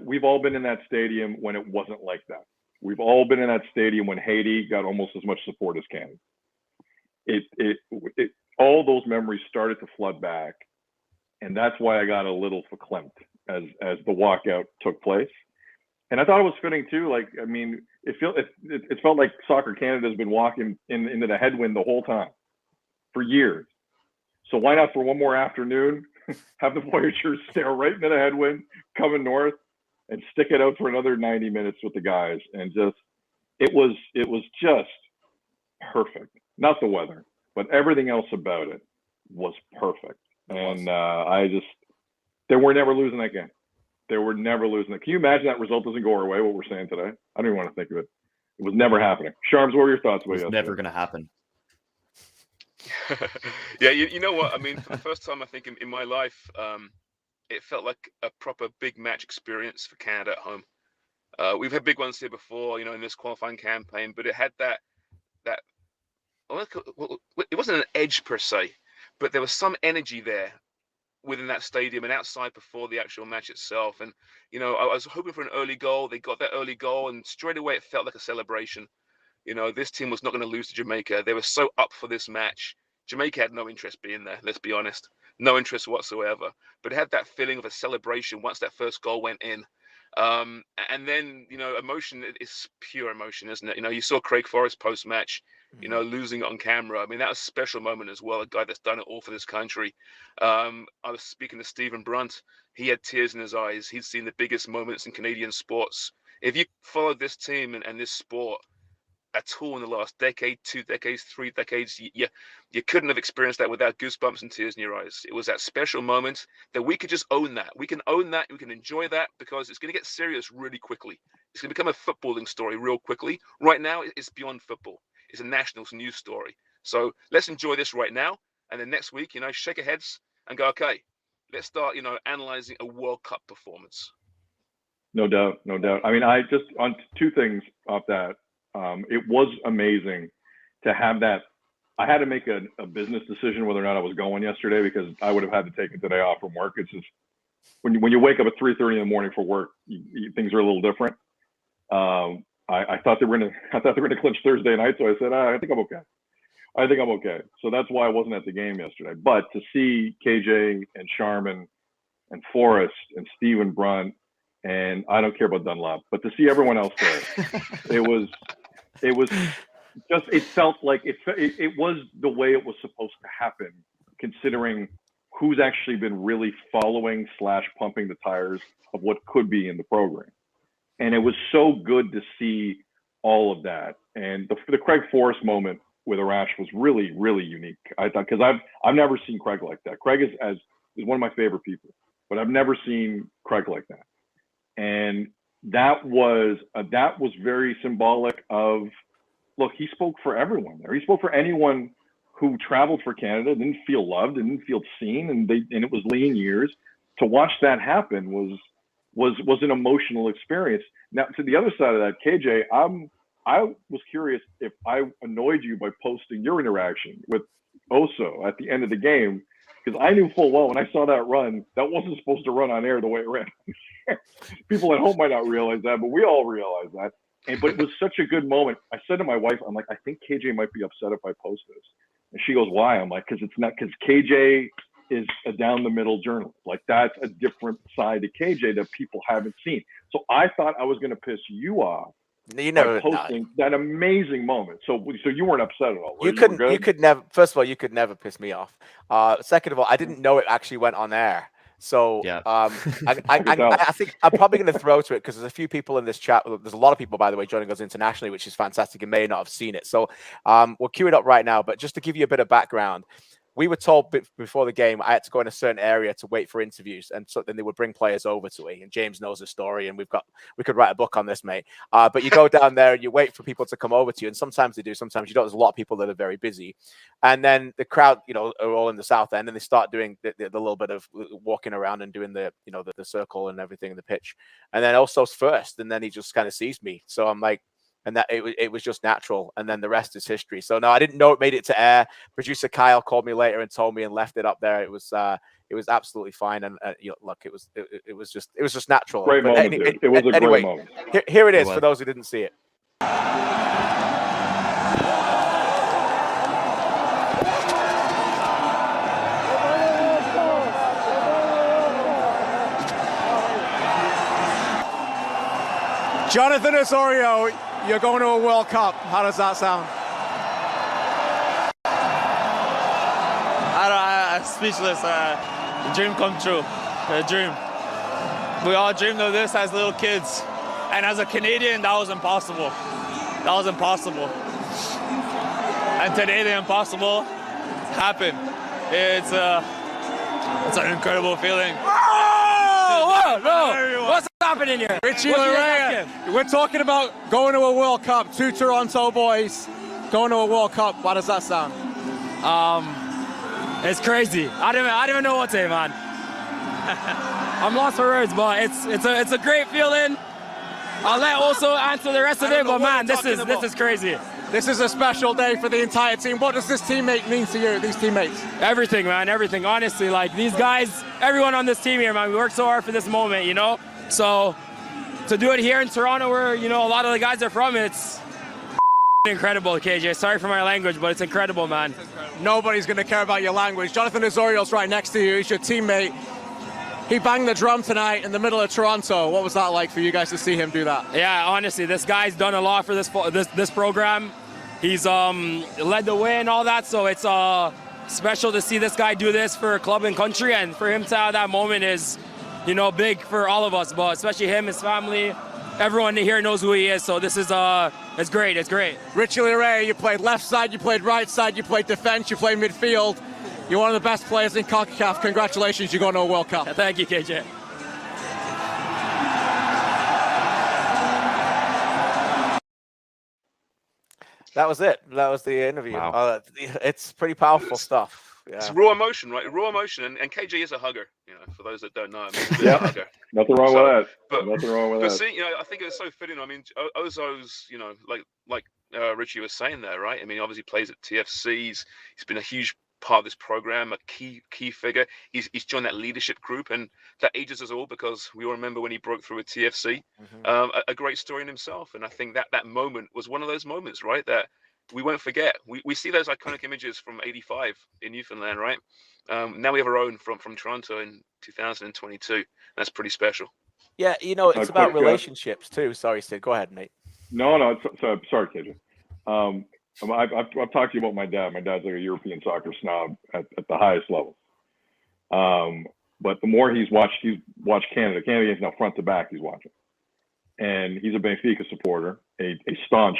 we've all been in that stadium when it wasn't like that. We've all been in that stadium when Haiti got almost as much support as Canada. All those memories started to flood back, and that's why I got a little verklempt as the walkout took place. And I thought it was fitting too. Like, I mean, it felt like Soccer Canada has been walking into the headwind the whole time for years. So why not for one more afternoon have the Voyageurs stare right into the headwind coming north and stick it out for another 90 minutes with the guys, and just it was just perfect. Not the weather, but everything else about it was perfect. And they were never losing that game. They were never losing it. Can you imagine that result doesn't go our way, what we're saying today? I don't even want to think of it. It was never happening. Sharms, what were your thoughts about It's yesterday? never going to happen. Yeah, you know what? I mean, for the first time, I think in my life, it felt like a proper big match experience for Canada at home. We've had big ones here before, in this qualifying campaign, but it had that it wasn't an edge per se, but there was some energy there within that stadium and outside before the actual match itself. And, I was hoping for an early goal. They got that early goal, and straight away it felt like a celebration. This team was not going to lose to Jamaica. They were so up for this match. Jamaica had no interest being there, let's be honest. No interest whatsoever. But it had that feeling of a celebration once that first goal went in. And then, emotion is pure emotion, isn't it? You saw Craig Forrest post-match, losing it on camera. I mean, that was a special moment as well, a guy that's done it all for this country. I was speaking to Stephen Brunt. He had tears in his eyes. He'd seen the biggest moments in Canadian sports. If you followed this team and this sport at all in the last decade, 2 decades, 3 decades, you couldn't have experienced that without goosebumps and tears in your eyes. It was that special moment that we could just own that. We can own that. We can enjoy that, because it's going to get serious really quickly. It's going to become a footballing story real quickly. Right now, it's beyond football. It's a national news story. So let's enjoy this right now. And then next week, shake our heads and go, okay, let's start, analyzing a World Cup performance. No doubt. I mean, I just, on 2 things off that, it was amazing to have that. I had to make a business decision whether or not I was going yesterday, because I would have had to take the day off from work. It's just when you wake up at 3:30 in the morning for work, things are a little different. I thought they were gonna clinch Thursday night, so I said I think I'm okay. So that's why I wasn't at the game yesterday. But to see KJ and Sharman and Forrest and Stephen Brunt, and I don't care about Dunlop, but to see everyone else there, it was just, it felt like it was the way it was supposed to happen, considering who's actually been really following / pumping the tires of what could be in the program. And it was so good to see all of that. And the Craig Forrest moment with Arash was really, really unique. I thought, because I've never seen Craig like that. Craig is one of my favorite people, but I've never seen Craig like that. And that was very symbolic of, look, he spoke for everyone there. He spoke for anyone who traveled for Canada, didn't feel loved, didn't feel seen, and it was lean years. To watch that happen was an emotional experience. Now, to the other side of that, KJ, I was curious if I annoyed you by posting your interaction with Oso at the end of the game, because I knew full well when I saw that run, that wasn't supposed to run on air the way it ran. People at home might not realize that, but we all realize that. But it was such a good moment. I said to my wife, I'm like, I think KJ might be upset if I post this. And she goes, why? I'm like, because KJ is a down the middle journalist. Like that's a different side to KJ that people haven't seen. So I thought I was going to piss you off. You never posting that amazing moment. So you weren't upset at all. You could never. First of all, you could never piss me off. Second of all, I didn't know it actually went on air. So yeah. I think I'm probably going to throw to it because there's a few people in this chat. There's a lot of people, by the way, joining us internationally, which is fantastic and may not have seen it. So we'll cue it up right now. But just to give you a bit of background, we were told before the game I had to go in a certain area to wait for interviews, and so then they would bring players over to me. And James knows the story, and we could write a book on this, mate. But you go down there and you wait for people to come over to you, and sometimes they do, sometimes you don't. There's a lot of people that are very busy, and then the crowd, are all in the south end, and they start doing the little bit of walking around and doing the circle and everything in the pitch, and then Oso's first, and then he just kind of sees me, so I'm like. And that it was just natural, and then the rest is history. So no, I didn't know it made it to air. Producer Kyle called me later and told me and left it up there. It was absolutely fine, and look, it was just natural. Great moment. It was a great moment. Here it is for those who didn't see it. Jonathan Osorio, you're going to a World Cup. How does that sound? I'm speechless. Dream come true. A dream. We all dreamed of this as little kids. And as a Canadian, that was impossible. That was impossible. And today, the impossible happened. It's an incredible feeling. Oh, no. What's happening here? Richie Larea, we're talking about going to a World Cup. 2 Toronto boys going to a World Cup. How does that sound? It's crazy. I don't even know what to say, man. I'm lost for words, but it's a great feeling. I'll let also answer the rest of it, but man, this is crazy. This is a special day for the entire team. What does this teammate mean to you, these teammates? Everything, man, everything. Honestly, like these guys, everyone on this team here, man, we worked so hard for this moment, So to do it here in Toronto where, a lot of the guys are from, it's incredible, KJ. Sorry for my language, but it's incredible, man. Nobody's going to care about your language. Jonathan Osorio's right next to you. He's your teammate. He banged the drum tonight in the middle of Toronto. What was that like for you guys to see him do that? Yeah, honestly, this guy's done a lot for this program. He's led the way and all that, so it's special to see this guy do this for club and country, and for him to have that moment is, big for all of us, but especially him, his family. Everyone here knows who he is, so this is it's great. It's great. Richie Larea, you played left side, you played right side, you played defense, you played midfield. You're one of the best players in Concacaf. Congratulations, you're going to a World Cup. Thank you, KJ. That was it. That was the interview. Wow. It's pretty powerful stuff. Yeah. It's raw emotion, right? Raw emotion, and KJ is a hugger. For those that don't know, he's a hugger. Nothing wrong with that. Nothing wrong with that. See, I think it's so fitting. I mean, Ozo's, like Richie was saying there, right? I mean, obviously plays at TFC. He's been a huge part of this program, a key figure. He's joined that leadership group, and that ages us all because we all remember when he broke through at TFC. A great story in himself, and I think that moment was one of those moments, right, that we won't forget. We see those iconic images from '85 in Newfoundland, right? Now we have our own from Toronto in 2022. That's pretty special. Yeah, it's about relationships too. Sorry, Sid. Go ahead, mate. No, sorry, KJ. I've talked to you about my dad. My dad's like a European soccer snob at the highest level. But the more he's watched Canada games now front to back, he's watching. And he's a Benfica supporter, a staunch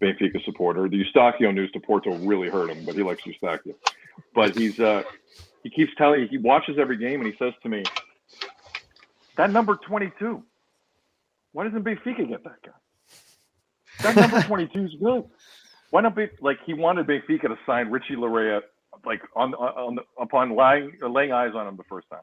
Benfica supporter. The Eustáquio news to Porto really hurt him, but he likes Eustáquio. But he keeps telling he watches every game and he says to me, that number 22, why doesn't Benfica get that guy? That number 22 is good. Why not he wanted Benfica to sign Richie Larea upon laying eyes on him the first time.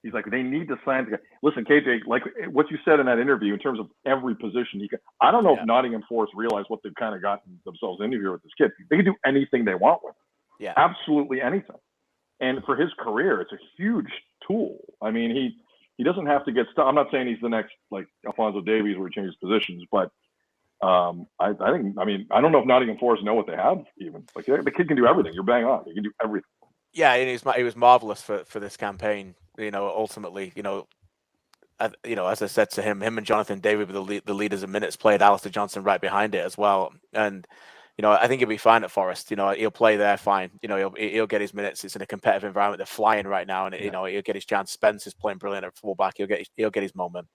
He's like, they need to sign the guy. Listen, KJ, like what you said in that interview in terms of every position, I don't know if Nottingham Forest realize what they've kind of gotten themselves into here with this kid. They can do anything they want with him. Yeah. Absolutely anything. And for his career, it's a huge tool. I mean, he doesn't have to get stuck. I'm not saying he's the next like Alphonso Davies where he changes positions, but I don't know if Nottingham Forest know what they have even. Like the kid can do everything. You're bang on. He can do everything. Yeah, and he was marvelous for this campaign. Ultimately, as I said to him and Jonathan David were the leaders of minutes played. Aleister Johnston right behind it as well, and I think he'll be fine at Forest. He'll play there fine. He'll get his minutes. It's in a competitive environment. They're flying right now, and he'll get his chance. Spence is playing brilliant at fullback. He'll get his moment.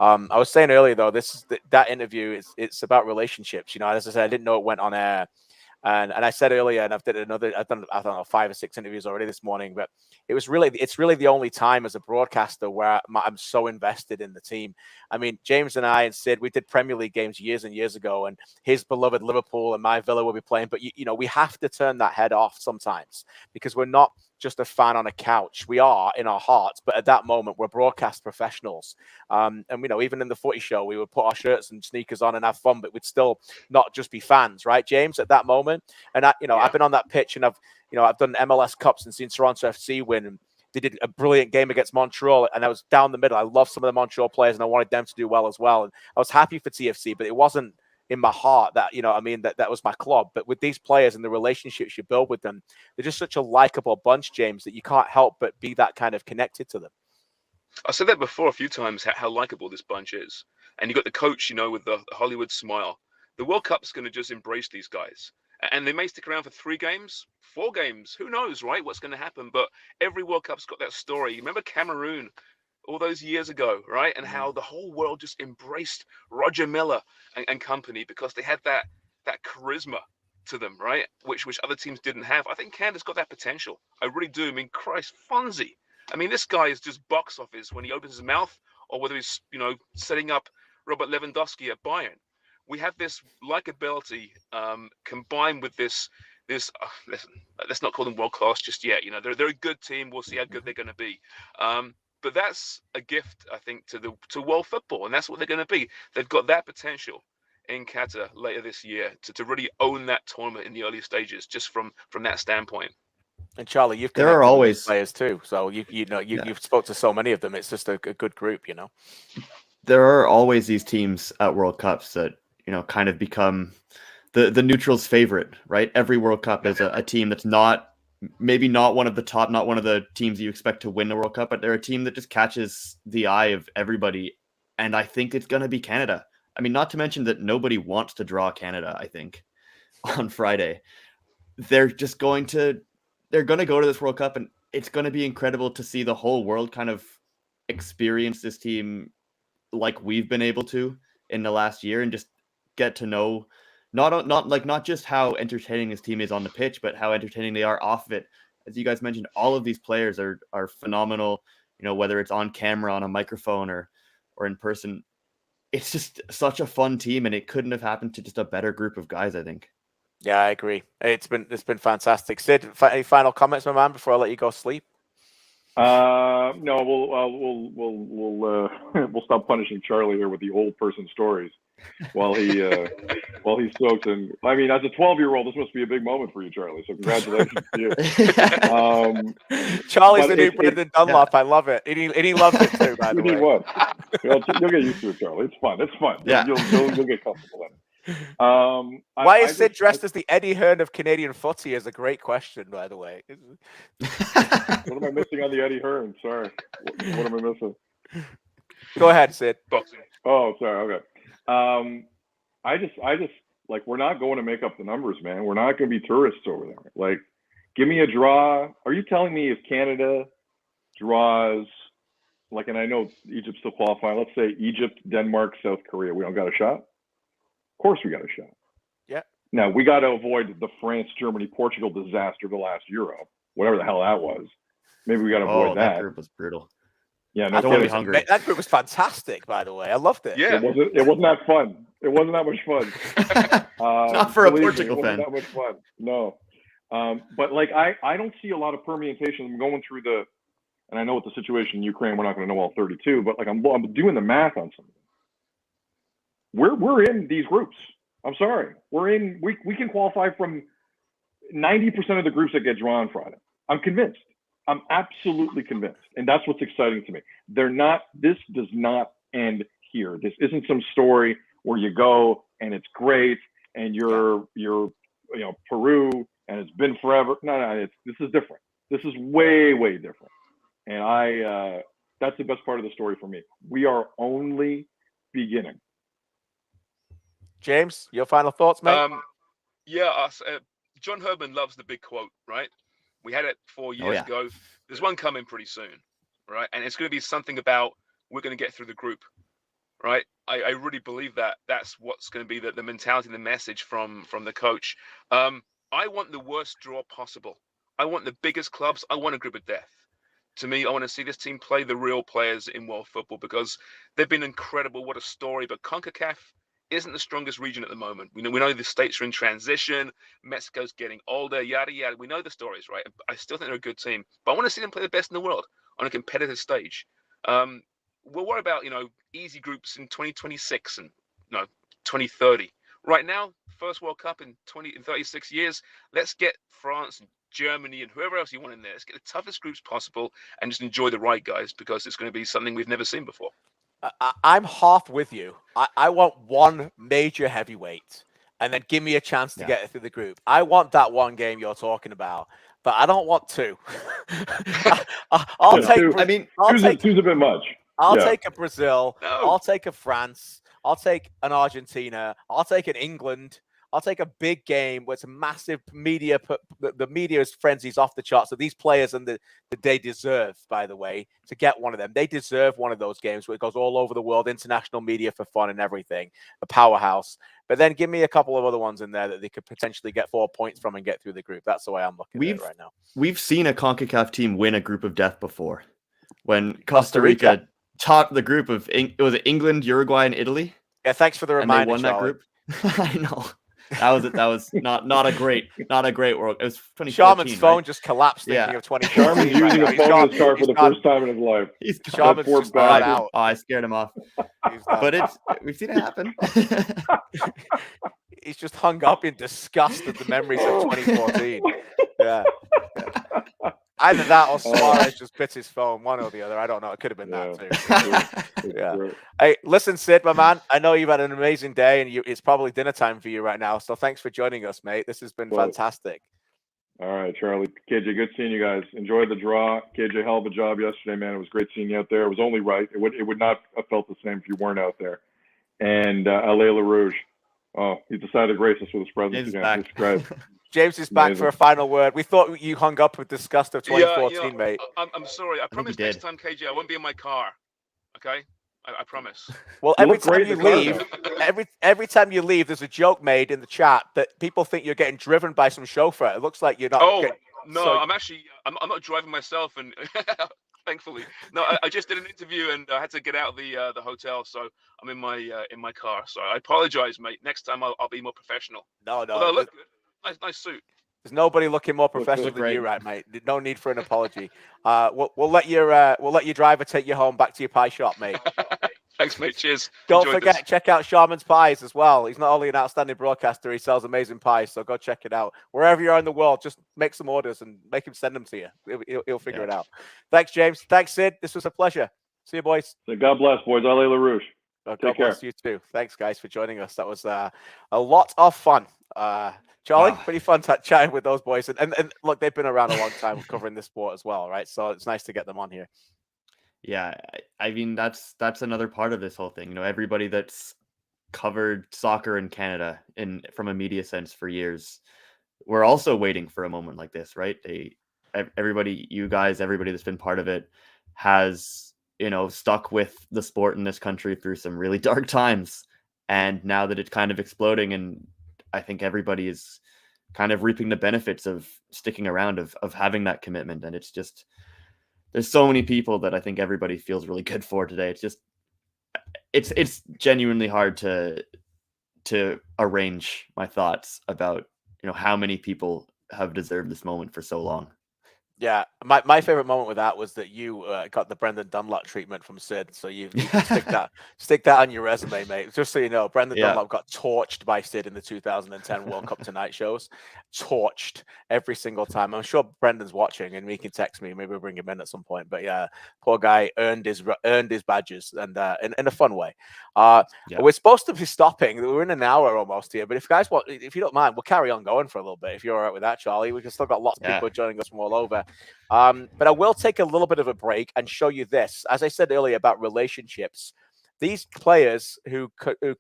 I was saying earlier though, that interview it's about relationships. As I said, I didn't know it went on air. And I said earlier, and I've done I don't know 5 or 6 interviews already this morning, but it's really the only time as a broadcaster where I'm so invested in the team. I mean, James and I and Sid, we did Premier League games years and years ago, and his beloved Liverpool and my Villa will be playing. But we have to turn that head off sometimes because we're not just a fan on a couch. We are in our hearts, but at that moment we're broadcast professionals. And even in the footy show, we would put our shirts and sneakers on and have fun, but we'd still not just be fans, right, James? At that moment, and I've been on that pitch, and I've done MLS Cups and seen Toronto FC win. And they did a brilliant game against Montreal, and I was down the middle. I love some of the Montreal players, and I wanted them to do well as well. And I was happy for TFC, but it wasn't in my heart that that was my club. But with these players and the relationships you build with them, they're just such a likable bunch, James, that you can't help but be that kind of connected to them. I said that before a few times, how likable this bunch is. And you got the coach, with the Hollywood smile. The World Cup's going to just embrace these guys. And they may stick around for 3 games, 4 games. Who knows, right? What's going to happen? But every World Cup's got that story. Remember Cameroon all those years ago, right? And how the whole world just embraced Roger Miller and company because they had that charisma to them, right? Which other teams didn't have. I think Canada's got that potential. I really do. I mean, Christ, Fonzie. I mean, this guy is just box office when he opens his mouth, or whether he's, setting up Robert Lewandowski at Bayern. We have this likability combined with this. Listen, let's not call them world class just yet. They're a good team. We'll see how good they're going to be. But that's a gift, I think, to world football, and that's what they're going to be. They've got that potential in Qatar later this year to really own that tournament in the early stages, just from that standpoint. And Charlie, you've there are always players too, so you've spoke to so many of them. It's just a good group, There are always these teams at World Cups that kind of become the neutral's favorite, right? Every World Cup is a team that's maybe not one of the top, not one of the teams you expect to win the World Cup, but they're a team that just catches the eye of everybody. And I think it's going to be Canada. I mean, not to mention that nobody wants to draw Canada, I think, on Friday. They're going to go to this World Cup, and it's going to be incredible to see the whole world kind of experience this team like we've been able to in the last year, and just get to know not just how entertaining this team is on the pitch, but how entertaining they are off of it. As you guys mentioned, all of these players are phenomenal, whether it's on camera, on a microphone, or in person. It's just such a fun team, and it couldn't have happened to just a better group of guys, I think. Yeah, I agree. It's been fantastic. Sid, any final comments, my man, before I let you go sleep? No, we'll stop punishing Charlie here with the old person stories while he soaks. And I mean, as a 12-year-old, this must be a big moment for you, Charlie. So congratulations to you. Charlie's the new Brendan Dunlop. Yeah. I love it, and he loves it too. By the way, what? You'll get used to it, Charlie. It's fun. Yeah. You'll get comfortable in it. Why is Sid dressed as the Eddie Hearn of Canadian footy is a great question, by the way. What am I missing on the Eddie Hearn? Sorry. What am I missing? Go ahead, Sid. Boxing. Oh, sorry. Okay. I just like, we're not going to make up the numbers, man. We're not going to be tourists over there. Like, give me a draw. Are you telling me if Canada draws, like, and I know Egypt's still qualifying, let's say Egypt, Denmark, South Korea, we don't got a shot? Of course we got a shot. Yeah. Now, we got to avoid the France, Germany, Portugal disaster of the last Euro, whatever the hell that was. Maybe we got to avoid that. That group was brutal. Yeah, I don't want to be hungry. That group was fantastic, by the way. I loved it. Yeah. It wasn't that fun. It wasn't that much fun. Not for a Portugal fan. It wasn't that much fun. No. But like, I don't see a lot of permutation. I'm going through and I know with the situation in Ukraine, we're not going to know all 32, but like, I'm doing the math on something. We're in these groups. I'm sorry. We can qualify from 90% of the groups that get drawn Friday. I'm convinced. I'm absolutely convinced. And that's what's exciting to me. This does not end here. This isn't some story where you go and it's great and you're Peru and it's been forever. No, this is different. This is way, way different. And that's the best part of the story for me. We are only beginning. James, your final thoughts, mate? John Herdman loves the big quote, right? We had it 4 years ago. There's one coming pretty soon, right? And it's going to be something about we're going to get through the group, right? I really believe that that's what's going to be the mentality and the message from the coach. I want the worst draw possible. I want the biggest clubs. I want a group of death. To me, I want to see this team play the real players in world football because they've been incredible. What a story. But Concacaf isn't the strongest region at the moment. We know the states are in transition. Mexico's getting older, yada, yada. We know the stories, right? I still think they're a good team. But I want to see them play the best in the world on a competitive stage. We'll worry about, easy groups in 2026 and 2030. Right now, first World Cup in 36 years. Let's get France and Germany and whoever else you want in there. Let's get the toughest groups possible and just enjoy the ride, guys, because it's going to be something we've never seen before. I'm half with you. I want one major heavyweight and then give me a chance to get through the group. I want that one game you're talking about, but I don't want two. I'll take. Two. I mean, two's a bit much. I'll take a Brazil. No. I'll take a France. I'll take an Argentina. I'll take an England. I'll take a big game where it's a massive media. The media's frenzies off the charts. So these players and they deserve, by the way, to get one of them. They deserve one of those games where it goes all over the world, international media for fun and everything. A powerhouse. But then give me a couple of other ones in there that they could potentially get 4 points from and get through the group. That's the way I'm looking at it right now. We've seen a CONCACAF team win a group of death before. When Costa Rica topped the group of was it England, Uruguay, and Italy? Yeah, thanks for the reminder. And they won that group. I know. That was not a great world. It was 2014. Sharman's phone right? just collapsed thinking of 2014. Sharman's using a phone in his car for the first time in his life. Sharman's just got out. Oh, I scared him off. But we've seen it happen. He's just hung up in disgust at the memories of 2014. Yeah. Either that or Suarez just bit his phone, one or the other. I don't know. It could have been that too. Yeah. Hey, listen, Sid, my man. I know you've had an amazing day, and it's probably dinner time for you right now. So thanks for joining us, mate. This has been fantastic. All right, Charlie. KJ, good seeing you guys. Enjoy the draw. KJ, hell of a job yesterday, man. It was great seeing you out there. It was only right. It would not have felt the same if you weren't out there. And Alain LaRouge. Oh, he decided to grace us with his presence again. It's great. James is back for a final word. We thought you hung up with disgust of 2014, mate. I'm sorry. I promise next time, KJ, I won't be in my car. Okay? I promise. Well, every time you leave, every time you leave, there's a joke made in the chat that people think you're getting driven by some chauffeur. It looks like you're not. Oh, no, I'm not driving myself, and thankfully. No, I just did an interview and I had to get out of the hotel, so I'm in my car. So I apologize, mate. Next time I'll be more professional. No. Although, look good. Nice suit. There's nobody looking more professional than you, right, mate? No need for an apology. We'll let your driver take you home back to your pie shop, mate. Thanks, mate. Cheers. Don't forget, check out Sharman's Pies as well. He's not only an outstanding broadcaster, he sells amazing pies. So go check it out. Wherever you are in the world, just make some orders and make him send them to you. He'll figure it out. Thanks, James. Thanks, Sid. This was a pleasure. See you, boys. God bless, boys. Alain LaRouge. God bless you too. Thanks, guys, for joining us. That was a lot of fun. Charlie, pretty fun chatting with those boys. And look, they've been around a long time covering this sport as well, right? So it's nice to get them on here. Yeah, I mean, that's another part of this whole thing. Everybody that's covered soccer in Canada from a media sense for years, we're also waiting for a moment like this, right? Everybody, you guys, everybody that's been part of it has, stuck with the sport in this country through some really dark times. And now that it's kind of exploding, and I think everybody is kind of reaping the benefits of sticking around, of having that commitment. And it's just, there's so many people that I think everybody feels really good for today. It's just, it's genuinely hard to arrange my thoughts about, how many people have deserved this moment for so long. Yeah, my favorite moment with that was that you got the Brendan Dunlop treatment from Sid. So you stick that on your resume, mate. Just so you know, Brendan Dunlop got torched by Sid in the 2010 World Cup Tonight shows. Torched every single time. I'm sure Brendan's watching and he can text me. Maybe we'll bring him in at some point. But yeah, poor guy earned his badges, and in a fun way. We're supposed to be stopping. We're in an hour almost here. But if you don't mind, we'll carry on going for a little bit. If you're all right with that, Charlie, we've still got lots of people joining us from all over. Canada. But I will take a little bit of a break and show you this. As I said earlier about relationships, these players who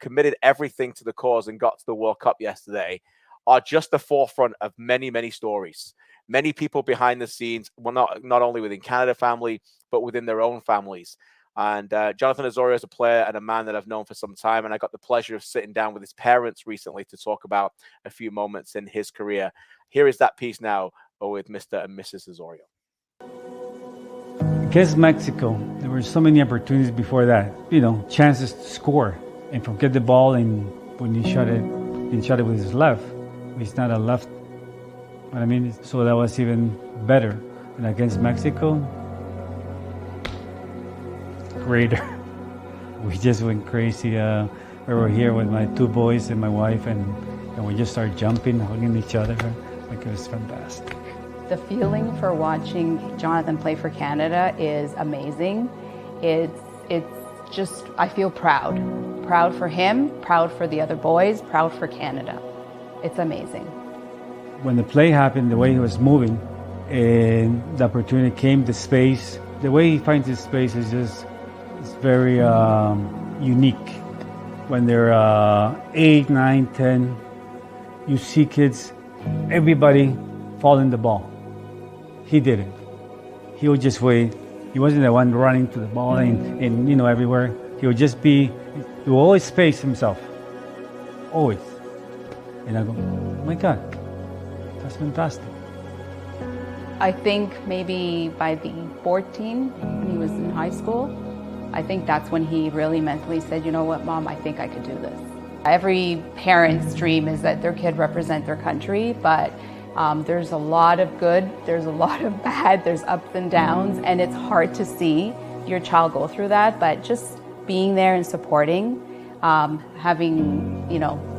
committed everything to the cause and got to the World Cup yesterday are just the forefront of many, many stories. Many people behind the scenes, well, not only within Canada family, but within their own families. And Jonathan Osorio is a player and a man that I've known for some time. And I got the pleasure of sitting down with his parents recently to talk about a few moments in his career. Here is that piece now with Mr. and Mrs. Osorio. Against Mexico, there were so many opportunities before that, chances to score and get the ball, and when he shot it with his left. He's not a left, so that was even better. And against Mexico, greater. We just went crazy. We were here with my two boys and my wife, and we just started jumping, hugging each other. It was fantastic. The feeling for watching Jonathan play for Canada is amazing. It's just, I feel proud. Proud for him, proud for the other boys, proud for Canada. It's amazing. When the play happened, the way he was moving, and the opportunity came, the space, the way he finds his space is it's very unique. When they're 8, 9, 10, you see kids, everybody following the ball. He didn't. He would just wait. He wasn't the one running to the ball and everywhere. He would just he would always space himself. Always. And I go, oh my God, that's fantastic. I think maybe by the 14, when he was in high school, I think that's when he really mentally said, you know what, Mom, I think I could do this. Every parent's dream is that their kid represent their country, but there's a lot of good, there's a lot of bad, there's ups and downs, and it's hard to see your child go through that, but just being there and supporting, having,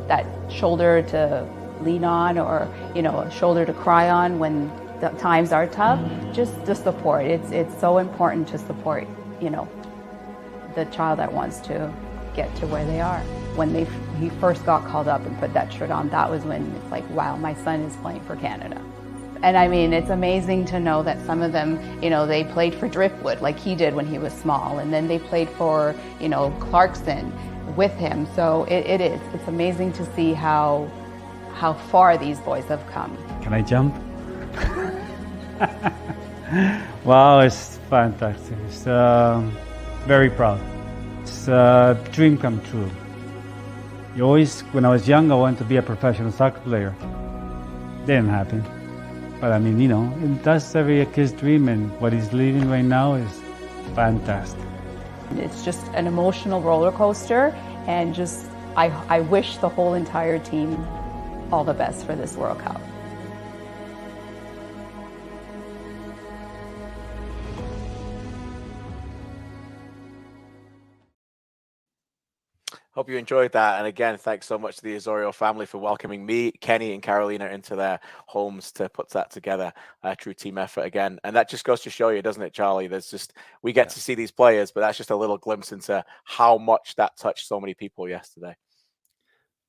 that shoulder to lean on, or, a shoulder to cry on when the times are tough, just the support. It's so important to support, the child that wants to get to where they are. When he first got called up and put that shirt on, that was when it's like, wow, my son is playing for Canada. And it's amazing to know that some of them, they played for Driftwood like he did when he was small, and then they played for, Clarkson with him. So it's amazing to see how far these boys have come. Can I jump? Wow, it's fantastic. It's very proud. It's a dream come true. When I was young, I wanted to be a professional soccer player. Didn't happen. But that's every kid's dream, and what he's living right now is fantastic. It's just an emotional roller coaster, and just I wish the whole entire team all the best for this World Cup. Hope you enjoyed that. And again, thanks so much to the Osorio family for welcoming me, Kenny, and Carolina into their homes to put that together. True team effort again. And that just goes to show you, doesn't it, Charlie? We get to see these players, but that's just a little glimpse into how much that touched so many people yesterday.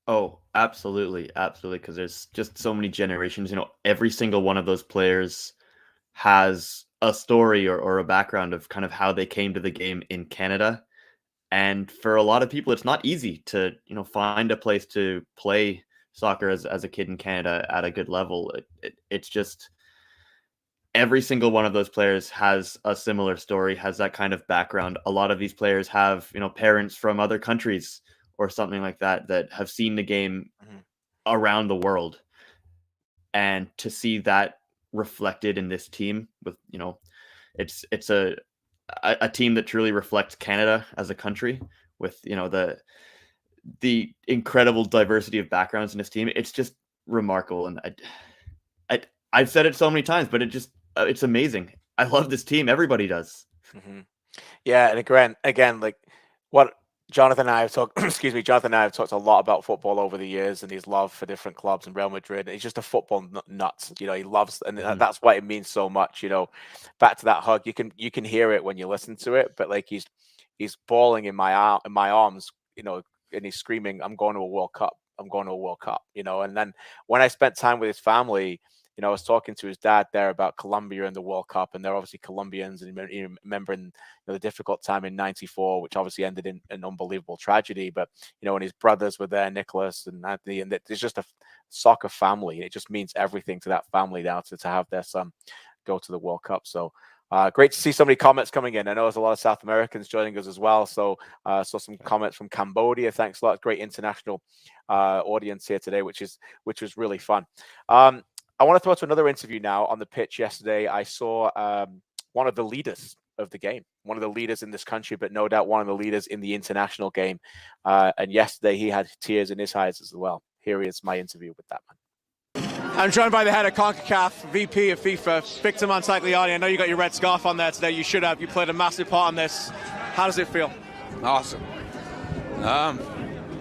Oh, absolutely. Absolutely. Because there's just so many generations. Every single one of those players has a story or a background of kind of how they came to the game in Canada. And for a lot of people, it's not easy to, find a place to play soccer as a kid in Canada at a good level. It's just every single one of those players has a similar story, has that kind of background. A lot of these players have, parents from other countries or something like that have seen the game around the world. And to see that reflected in this team with, it's a team that truly reflects Canada as a country with, the incredible diversity of backgrounds in this team. It's just remarkable. And I've said it so many times, but it's amazing. I love this team. Everybody does. Mm-hmm. Yeah. And again, like what Jonathan and I have talked, Jonathan and I have talked a lot about football over the years and his love for different clubs and Real Madrid. He's just a football nut. He loves, and that's why it means so much. Back to that hug, you can hear it when you listen to it, but like he's bawling in my arms, and he's screaming, "I'm going to a World Cup. I'm going to a World Cup." And then when I spent time with his family, I was talking to his dad there about Colombia and the World Cup, and they're obviously Colombians, and remembering the difficult time in '94, which obviously ended in an unbelievable tragedy. But and his brothers were there, Nicholas and Anthony, and it's just a soccer family. It just means everything to that family now to have their son go to the World Cup. So great to see so many comments coming in. I know there's a lot of South Americans joining us as well. So saw some comments from Cambodia. Thanks a lot. Great international audience here today, which was really fun. I want to throw to another interview now. On the pitch yesterday, I saw one of the leaders of the game, one of the leaders in this country, but no doubt one of the leaders in the international game. And yesterday he had tears in his eyes as well. Here is my interview with that man. I'm joined by the head of Concacaf, VP of FIFA, Victor Montagliani. I know you got your red scarf on there today. You should have. You played a massive part in this. How does it feel? Awesome.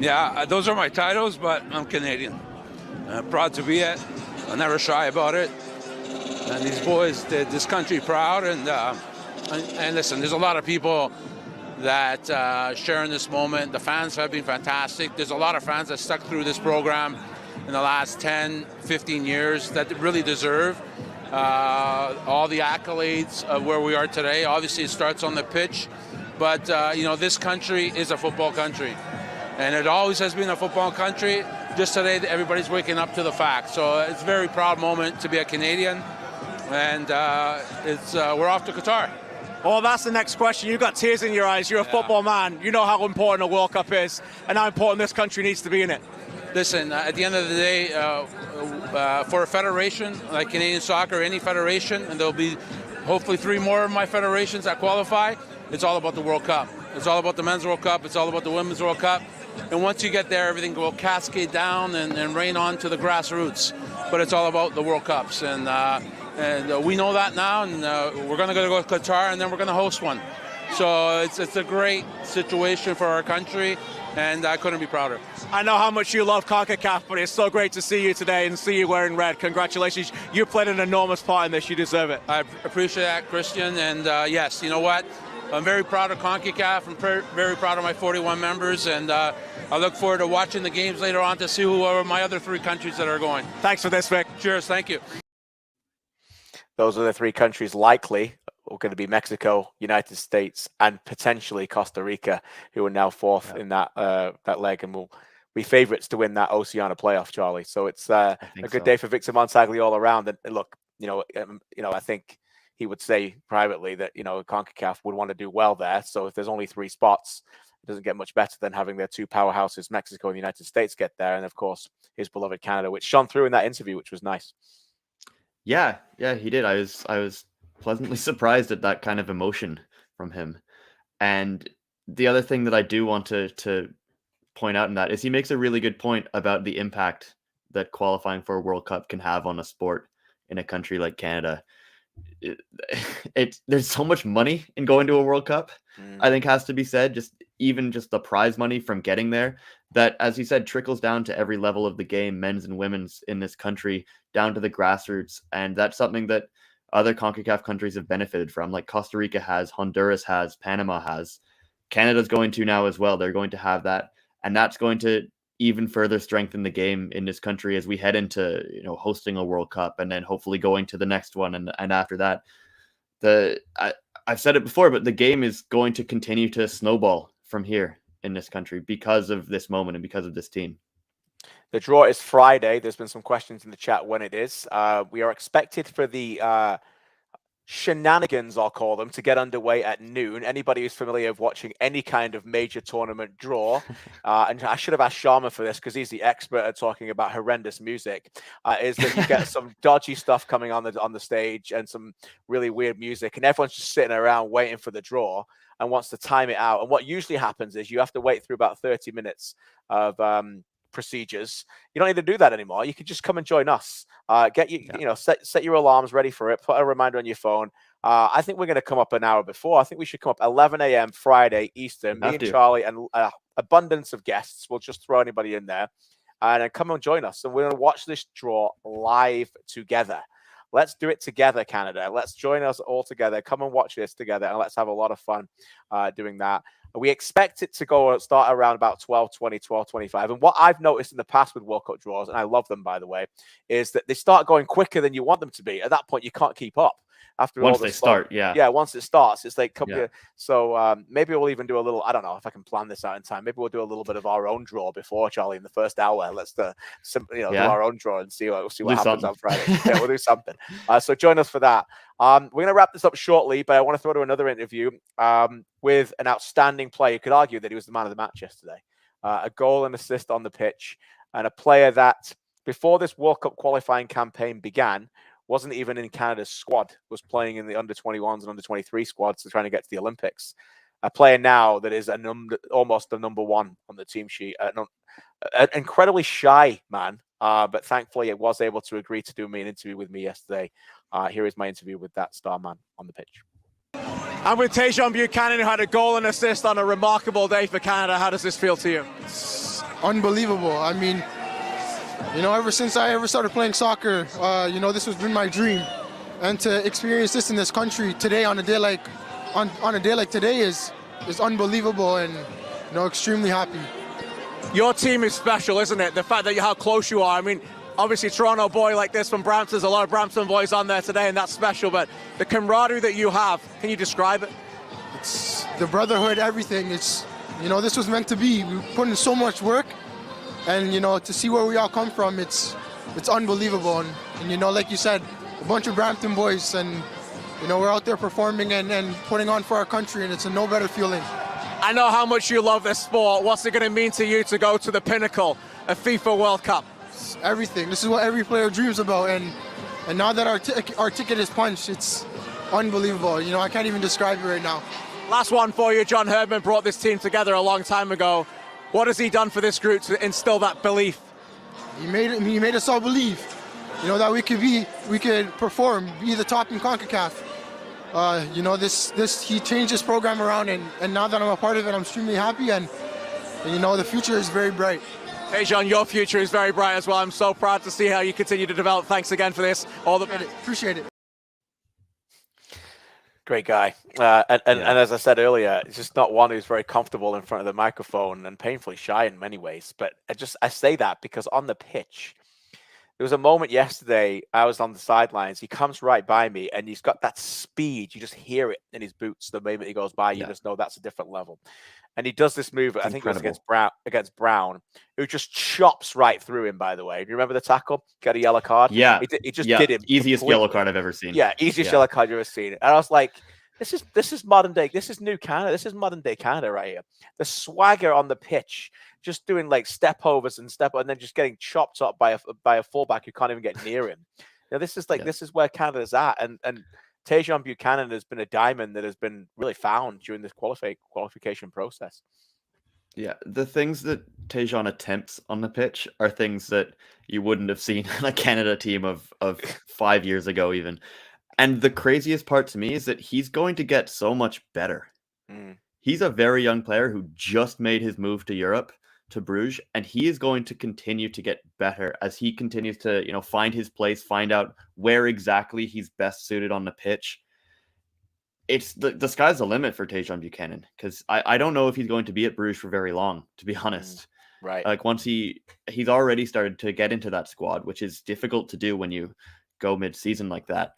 Yeah, those are my titles, but I'm Canadian. Proud to be it. I'm never shy about it. And these boys did this country proud. And listen, there's a lot of people that share in this moment. The fans have been fantastic. There's a lot of fans that stuck through this program in the last 10, 15 years that really deserve all the accolades of where we are today. Obviously, it starts on the pitch, but this country is a football country, and it always has been a football country. Just today, everybody's waking up to the fact. So it's a very proud moment to be a Canadian, and we're off to Qatar. Well, that's the next question. You've got tears in your eyes. You're a football man. You know how important a World Cup is and how important this country needs to be in it. Listen, at the end of the day, for a federation like Canadian Soccer, any federation, and there'll be hopefully 3 more of my federations that qualify, it's all about the World Cup. It's all about the Men's World Cup. It's all about the Women's World Cup. And once you get there, everything will cascade down and rain on to the grassroots. But it's all about the World Cups. And we know that now, and we're going to go to Qatar, and then we're going to host one. So it's a great situation for our country, and I couldn't be prouder. I know how much you love CONCACAF, but it's so great to see you today and see you wearing red. Congratulations. You played an enormous part in this. You deserve it. I appreciate that, Christian. And yes, you know what? I'm very proud of CONCACAF. I'm very proud of my 41 members, and I look forward to watching the games later on to see who are my other 3 countries that are going. Thanks for this, Vic. Cheers. Thank you. Those are the 3 countries likely are going to be Mexico, United States, and potentially Costa Rica, who are now 4th in that leg, and will be favourites to win that Oceania playoff, Charlie. So it's a good day for Victor Montagliani all around. And look, I think he would say privately that CONCACAF would want to do well there. So if there's only 3 spots, it doesn't get much better than having their 2 powerhouses, Mexico and the United States, get there, and of course his beloved Canada, which shone through in that interview, which was nice. Yeah, he did. I was pleasantly surprised at that kind of emotion from him. And the other thing that I do want to point out in that is he makes a really good point about the impact that qualifying for a World Cup can have on a sport in a country like Canada. There's so much money in going to a World Cup, I think has to be said, just the prize money from getting there, that, as he said, trickles down to every level of the game, men's and women's in this country, down to the grassroots. And that's something that other CONCACAF countries have benefited from, like Costa Rica has, Honduras has, Panama has. Canada's going to now as well. They're going to have that. And that's going to even further strengthen the game in this country as we head into hosting a World Cup, and then hopefully going to the next one, and after that, I've said it before, but the game is going to continue to snowball from here in this country because of this moment and because of this team. The draw is Friday. There's been some questions in the chat when it is. We are expected for the shenanigans, I'll call them, to get underway at noon. Anybody who's familiar with watching any kind of major tournament draw, and I should have asked Sharman for this because he's the expert at talking about horrendous music, is that you get some dodgy stuff coming on the stage and some really weird music, and everyone's just sitting around waiting for the draw and wants to time it out. And what usually happens is you have to wait through about 30 minutes of procedures. You don't need to do that anymore. You can just come and join us. Set your alarms ready for it. Put a reminder on your phone. I think we're going to come up an hour before. I think we should come up 11 a.m. Friday Eastern. Me and Charlie and abundance of guests. We'll just throw anybody in there and then come and join us. And we're going to watch this draw live together. Let's do it together, Canada. Let's join us all together. Come and watch this together, and let's have a lot of fun doing that. We expect it to start around about 12:20, 12:25. And what I've noticed in the past with World Cup draws, and I love them, by the way, is that they start going quicker than you want them to be. At that point, you can't keep up. After once they start, once it starts, it's like so maybe we'll even do a little, I don't know if I can plan this out in time, maybe we'll do a little bit of our own draw before, Charlie, in the first hour. Let's do our own draw and see what happens on Friday. Yeah, we'll do something. So join us for that. We're going to wrap this up shortly, but I want to throw to another interview with an outstanding player. You could argue that he was the man of the match yesterday. A goal and assist on the pitch, and a player that before this World Cup qualifying campaign began wasn't even in Canada's squad, was playing in the under-21s and under-23 squads to trying to get to the Olympics. A player now that is almost the number one on the team sheet. An incredibly shy man, but thankfully it was able to agree to do an interview with me yesterday. Here is my interview with that star man on the pitch. And with Tajon Buchanan, who had a goal and assist on a remarkable day for Canada, how does this feel to you? It's unbelievable. I mean, ever since I ever started playing soccer, this has been my dream, and to experience this in this country today on a day like today is unbelievable, and extremely happy. Your team is special, isn't it? The fact that how close you are. I mean, obviously Toronto boy like this from Brampton, there's a lot of Brampton boys on there today, and that's special. But the camaraderie that you have, can you describe it? It's the brotherhood, everything. It's this was meant to be. We put in so much work. And, to see where we all come from, it's unbelievable. And like you said, a bunch of Brampton boys, and, we're out there performing and putting on for our country, and it's a no better feeling. I know how much you love this sport. What's it going to mean to you to go to the pinnacle of FIFA World Cup? It's everything. This is what every player dreams about. And now that our ticket is punched, it's unbelievable. I can't even describe it right now. Last one for you. John Herdman brought this team together a long time ago. What has he done for this group to instill that belief? He made us all believe, that we could perform, be the top in Concacaf. He changed this program around, and now that I'm a part of it, I'm extremely happy, and the future is very bright. Tajon, your future is very bright as well. I'm so proud to see how you continue to develop. Thanks again for this. Appreciate it. Great guy. And as I said earlier, it's just not one who's very comfortable in front of the microphone and painfully shy in many ways. But I say that because on the pitch, there was a moment yesterday, I was on the sidelines. He comes right by me and he's got that speed. You just hear it in his boots. The moment he goes by, you just know that's a different level. And he does this move, I think it was against Brown, who just chops right through him, by the way. Do you remember the tackle? Got a yellow card? Yeah. He just did him. Easiest yellow card I've ever seen. Yeah, easiest yellow card you've ever seen. And I was like, this is modern day. This is new Canada. This is modern day Canada right here. The swagger on the pitch, just doing like step overs and then just getting chopped up by a fullback who can't even get near him. This is where Canada's at. And Tajon Buchanan has been a diamond that has been really found during this qualification process. Yeah, the things that Tajon attempts on the pitch are things that you wouldn't have seen in a Canada team of 5 years ago even. And the craziest part to me is that he's going to get so much better. He's a very young player who just made his move to Europe, to Bruges, and he is going to continue to get better as he continues to, find his place, find out where exactly he's best suited on the pitch. It's the sky's the limit for Tajon Buchanan, because I don't know if he's going to be at Bruges for very long, to be honest. Right. Like once he's already started to get into that squad, which is difficult to do when you go mid-season like that.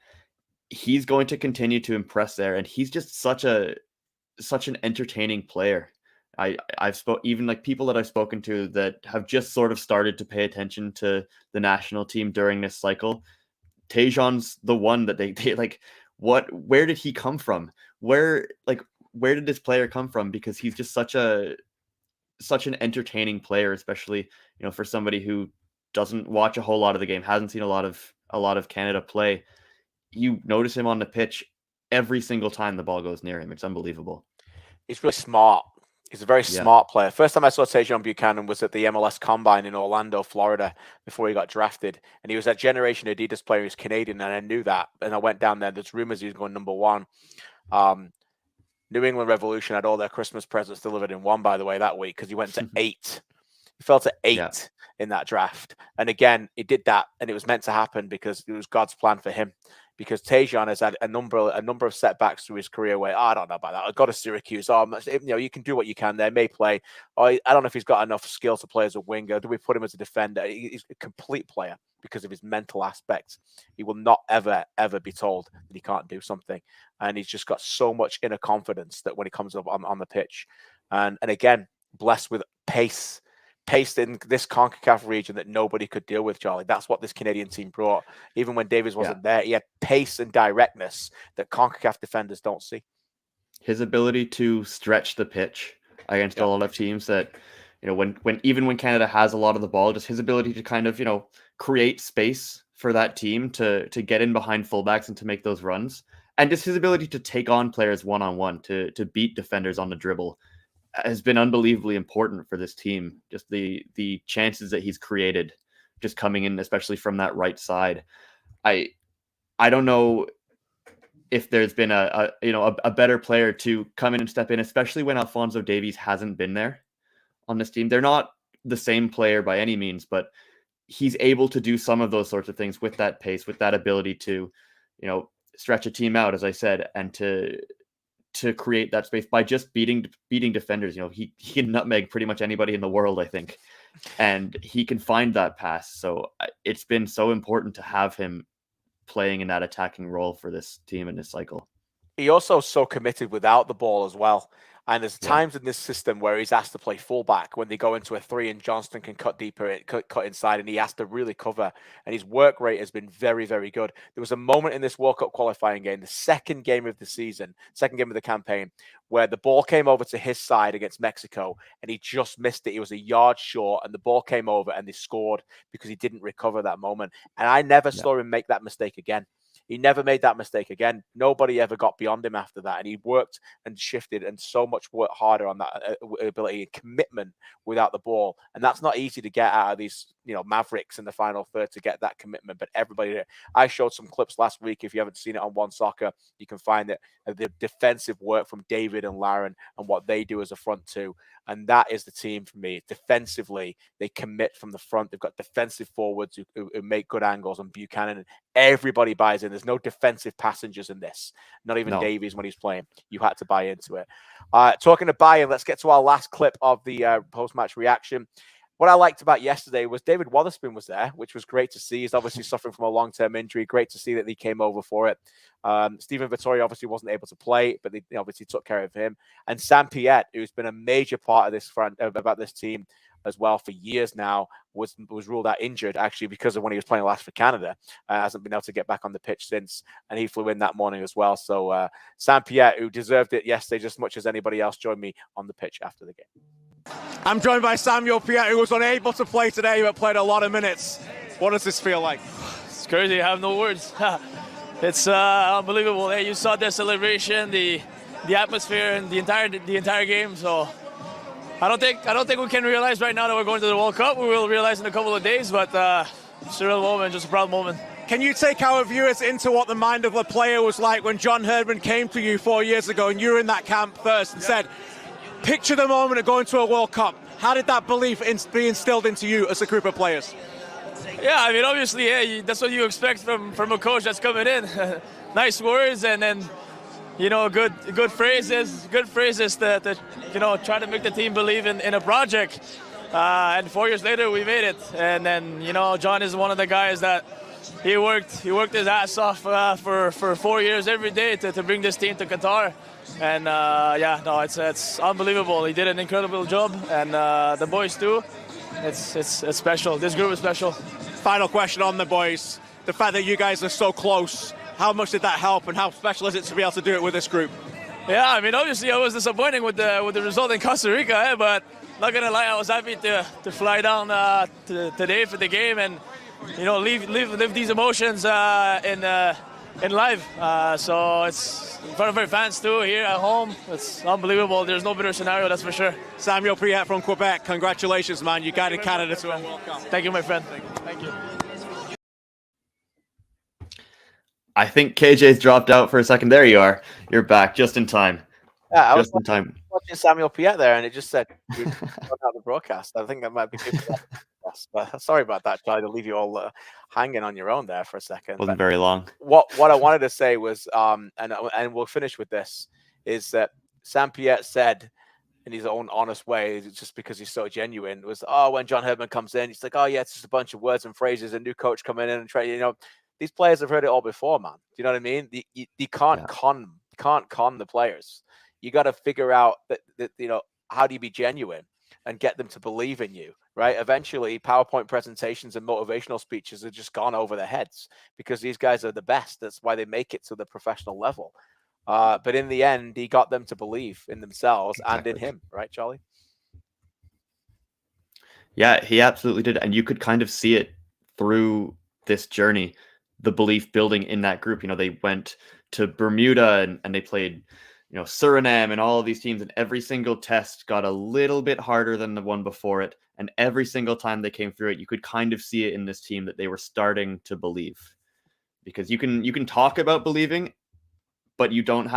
He's going to continue to impress there, and he's just such an entertaining player. Even like people that I've spoken to that have just sort of started to pay attention to the national team during this cycle. Tajon's the one that they like. Where did he come from? Where did this player come from? Because he's just such an entertaining player, especially for somebody who doesn't watch a whole lot of the game, hasn't seen a lot of Canada play. You notice him on the pitch every single time the ball goes near him. It's unbelievable. He's really smart. He's a very smart player. First time I saw Tajon Buchanan was at the MLS Combine in Orlando, Florida, before he got drafted. And he was that Generation Adidas player. He was Canadian, and I knew that. And I went down there. There's rumors he was going number one. New England Revolution had all their Christmas presents delivered in one, by the way, that week, because he went to 8. He fell to 8 in that draft. And again, he did that, and it was meant to happen because it was God's plan for him. because Tajon has had a number of setbacks through his career where I don't know about that. I got to Syracuse. You can do what you can there. May play. I don't know if he's got enough skill to play as a winger. Do we put him as a defender? He's a complete player because of his mental aspects. He will not ever be told that he can't do something, and he's just got so much inner confidence that when he comes up on the pitch, and again blessed with pace in this CONCACAF region that nobody could deal with, Charlie. That's what this Canadian team brought. Even when Davies wasn't there, he had pace and directness that CONCACAF defenders don't see. His ability to stretch the pitch against a lot of teams that, when Canada has a lot of the ball, just his ability to kind of, create space for that team to get in behind fullbacks and to make those runs. And just his ability to take on players one-on-one, to beat defenders on the dribble, has been unbelievably important for this team. Just the chances that he's created just coming in, especially from that right side. I don't know if there's been a better player to come in and step in, especially when Alphonso Davies hasn't been there on this team. They're not the same player by any means, but he's able to do some of those sorts of things with that pace, with that ability to, stretch a team out, as I said, and to create that space by just beating defenders. He can nutmeg pretty much anybody in the world, I think, and he can find that pass. So it's been so important to have him playing in that attacking role for this team in this cycle. He also so committed without the ball as well. And there's times in this system where he's asked to play fullback when they go into a 3 and Johnston can cut deeper, cut inside, and he has to really cover. And his work rate has been very, very good. There was a moment in this World Cup qualifying game, the second game of the season, second game of the campaign, where the ball came over to his side against Mexico and he just missed it. He was a yard short and the ball came over and they scored because he didn't recover that moment. And I never saw him make that mistake again. He never made that mistake again. Nobody ever got beyond him after that. And he worked and shifted and so much work harder on that ability and commitment without the ball. And that's not easy to get out of these, Mavericks in the final third to get that commitment. But everybody, I showed some clips last week. If you haven't seen it on One Soccer, you can find it. The defensive work from David and Laren and what they do as a front two. And that is the team for me. Defensively, they commit from the front. They've got defensive forwards who make good angles, and Buchanan. And everybody buys in. There's no defensive passengers in this. Not even Davies when he's playing. You had to buy into it. Talking to buy-in, let's get to our last clip of the post-match reaction. What I liked about yesterday was David Wotherspoon was there, which was great to see. He's obviously suffering from a long-term injury. Great to see that he came over for it. Stephen Vittorio obviously wasn't able to play, but they obviously took care of him. And Sam Piette, who's been a major part of this about this team as well for years now, was ruled out injured actually because of when he was playing last for Canada. Hasn't been able to get back on the pitch since, and he flew in that morning as well. So Sam Piette, who deserved it yesterday just as much as anybody else, joined me on the pitch after the game. I'm joined by Samuel Piette, who was unable to play today but played a lot of minutes. What does this feel like? It's crazy. I have no words. It's unbelievable. Hey, you saw the celebration, the atmosphere, and the entire game. So I don't think we can realize right now that we're going to the World Cup. We will realize in a couple of days, but it's a real moment, just a proud moment. Can you take our viewers into what the mind of the player was like when John Herdman came to you 4 years ago and you were in that camp first and said, picture the moment of going to a World Cup. How did that belief be instilled into you as a group of players? Yeah, I mean, obviously, that's what you expect from a coach that's coming in. Nice words and then, good phrases that try to make the team believe in a project. And 4 years later, we made it. And then, John is one of the guys that he worked his ass off for 4 years every day to bring this team to Qatar. And it's unbelievable. He did an incredible job, and the boys too. It's special. This group is special. Final question on the boys: the fact that you guys are so close, how much did that help, and how special is it to be able to do it with this group? Yeah, I mean, obviously, I was disappointed with the result in Costa Rica, but not gonna lie, I was happy to fly down today for the game and live these emotions in live. So it's in front of our fans too, here at home. It's unbelievable. There's no better scenario, that's for sure. Samuel Piette from Quebec, congratulations, man. You guided Canada to a World Cup. Thank you, my friend. Thank you. I think KJ's dropped out for a second. There you are. You're back just in time. Yeah, I was watching Samuel Piette there, and it just said out the broadcast. I think that might be good. Sorry about that, Charlie, to leave you all hanging on your own there for a second. Wasn't very long. What I wanted to say was, and we'll finish with this, is that Sam Piette said in his own honest way, just because he's so genuine, was, when John Herdman comes in, he's like, it's just a bunch of words and phrases, a new coach coming in and try, these players have heard it all before, man. Do you know what I mean? You can't con the players. You got to figure out that how do you be genuine and get them to believe in you, right? Eventually, PowerPoint presentations and motivational speeches have just gone over their heads because these guys are the best. That's why they make it to the professional level. But in the end, he got them to believe in themselves and in him, right, Charlie? Yeah, he absolutely did. And you could kind of see it through this journey, the belief building in that group. They went to Bermuda and they played, Suriname and all of these teams, and every single test got a little bit harder than the one before it. And every single time they came through it, you could kind of see it in this team that they were starting to believe. Because you can talk about believing, but you don't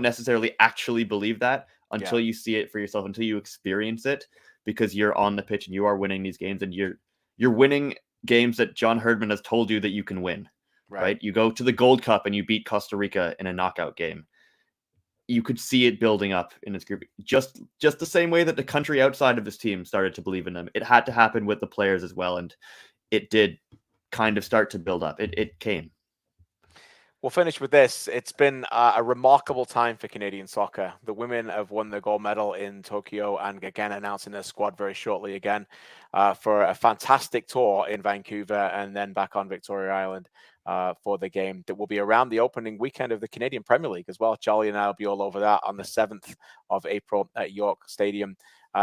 necessarily actually believe that until you see it for yourself, until you experience it, because you're on the pitch and you are winning these games, and you're winning games that John Herdman has told you that you can win. Right? You go to the Gold Cup and you beat Costa Rica in a knockout game. You could see it building up in this group, just the same way that the country outside of this team started to believe in them. It had to happen with the players as well, and it did kind of start to build up. It came. We'll finish with this. It's been a remarkable time for Canadian soccer. The women have won the gold medal in Tokyo and again announcing their squad very shortly again for a fantastic tour in Vancouver and then back on Victoria Island for the game that will be around the opening weekend of the Canadian Premier League as well. Charlie and I will be all over that on the 7th of April at York Stadium.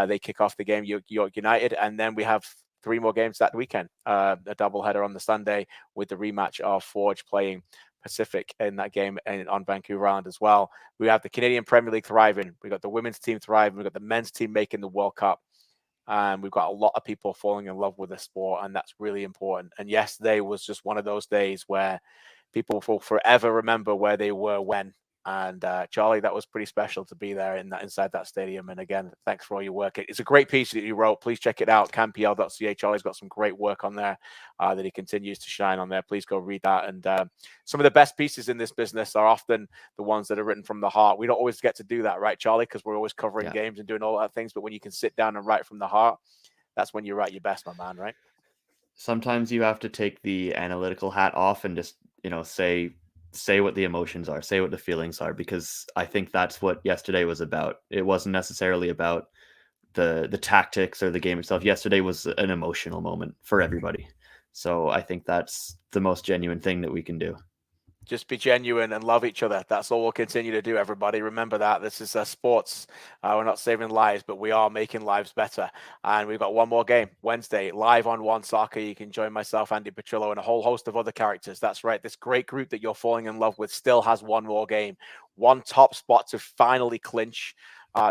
They kick off the game, York United, and then we have 3 more games that weekend. A doubleheader on the Sunday with the rematch of Forge playing Pacific in that game and on Vancouver Island as well. We have the Canadian Premier League thriving. We've got the women's team thriving. We've got the men's team making the World Cup. And we've got a lot of people falling in love with the sport, and that's really important. And yesterday was just one of those days where people will forever remember where they were when. And Charlie, that was pretty special to be there inside that stadium. And again, thanks for all your work. It's a great piece that you wrote. Please check it out, campl.ca. Charlie's got some great work on there that he continues to shine on there. Please go read that. And some of the best pieces in this business are often the ones that are written from the heart. We don't always get to do that, right, Charlie? Because we're always covering games and doing all that things. But when you can sit down and write from the heart, that's when you write your best, my man, right? Sometimes you have to take the analytical hat off and just, say what the emotions are, say what the feelings are, because I think that's what yesterday was about. It wasn't necessarily about the tactics or the game itself. Yesterday was an emotional moment for everybody. So I think that's the most genuine thing that we can do. Just be genuine and love each other. That's all we'll continue to do, everybody. Remember that. This is sports. We're not saving lives, but we are making lives better. And we've got one more game, Wednesday, live on One Soccer. You can join myself, Andy Petrillo, and a whole host of other characters. That's right. This great group that you're falling in love with still has one more game. One top spot to finally clinch.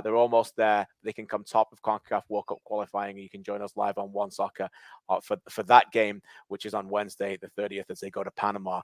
They're almost there. They can come top of Concacaf World Cup qualifying. You can join us live on One Soccer for that game, which is on Wednesday, the 30th, as they go to Panama.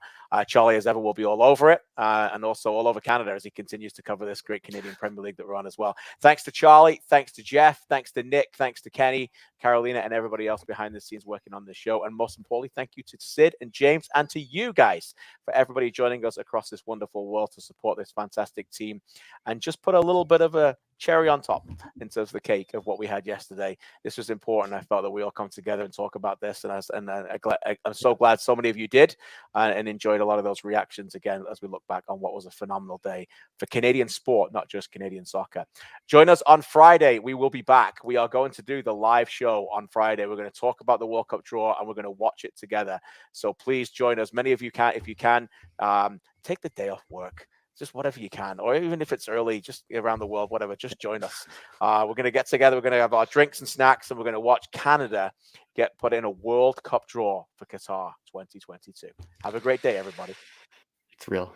Charlie, as ever, will be all over it and also all over Canada as he continues to cover this great Canadian Premier League that we're on as well. Thanks to Charlie. Thanks to Jeff. Thanks to Nick. Thanks to Kenny, Carolina, and everybody else behind the scenes working on this show. And most importantly, thank you to Sid and James and to you guys for everybody joining us across this wonderful world to support this fantastic team and just put a little bit of a cherry on top in terms of the cake of what we had yesterday. This was important. I felt that we all come together and talk about this, and I'm so glad so many of you did and enjoyed a lot of those reactions again as we look back on what was a phenomenal day for Canadian sport, not just Canadian soccer. Join us on Friday. We will be back. We are going to do the live show on Friday. We're going to talk about the World Cup draw and we're going to watch it together. So please join us. Many of you can, if you can, take the day off work. Just whatever you can, or even if it's early, just around the world, whatever, just join us. We're going to get together. We're going to have our drinks and snacks, and we're going to watch Canada get put in a World Cup draw for Qatar 2022. Have a great day, everybody. It's real.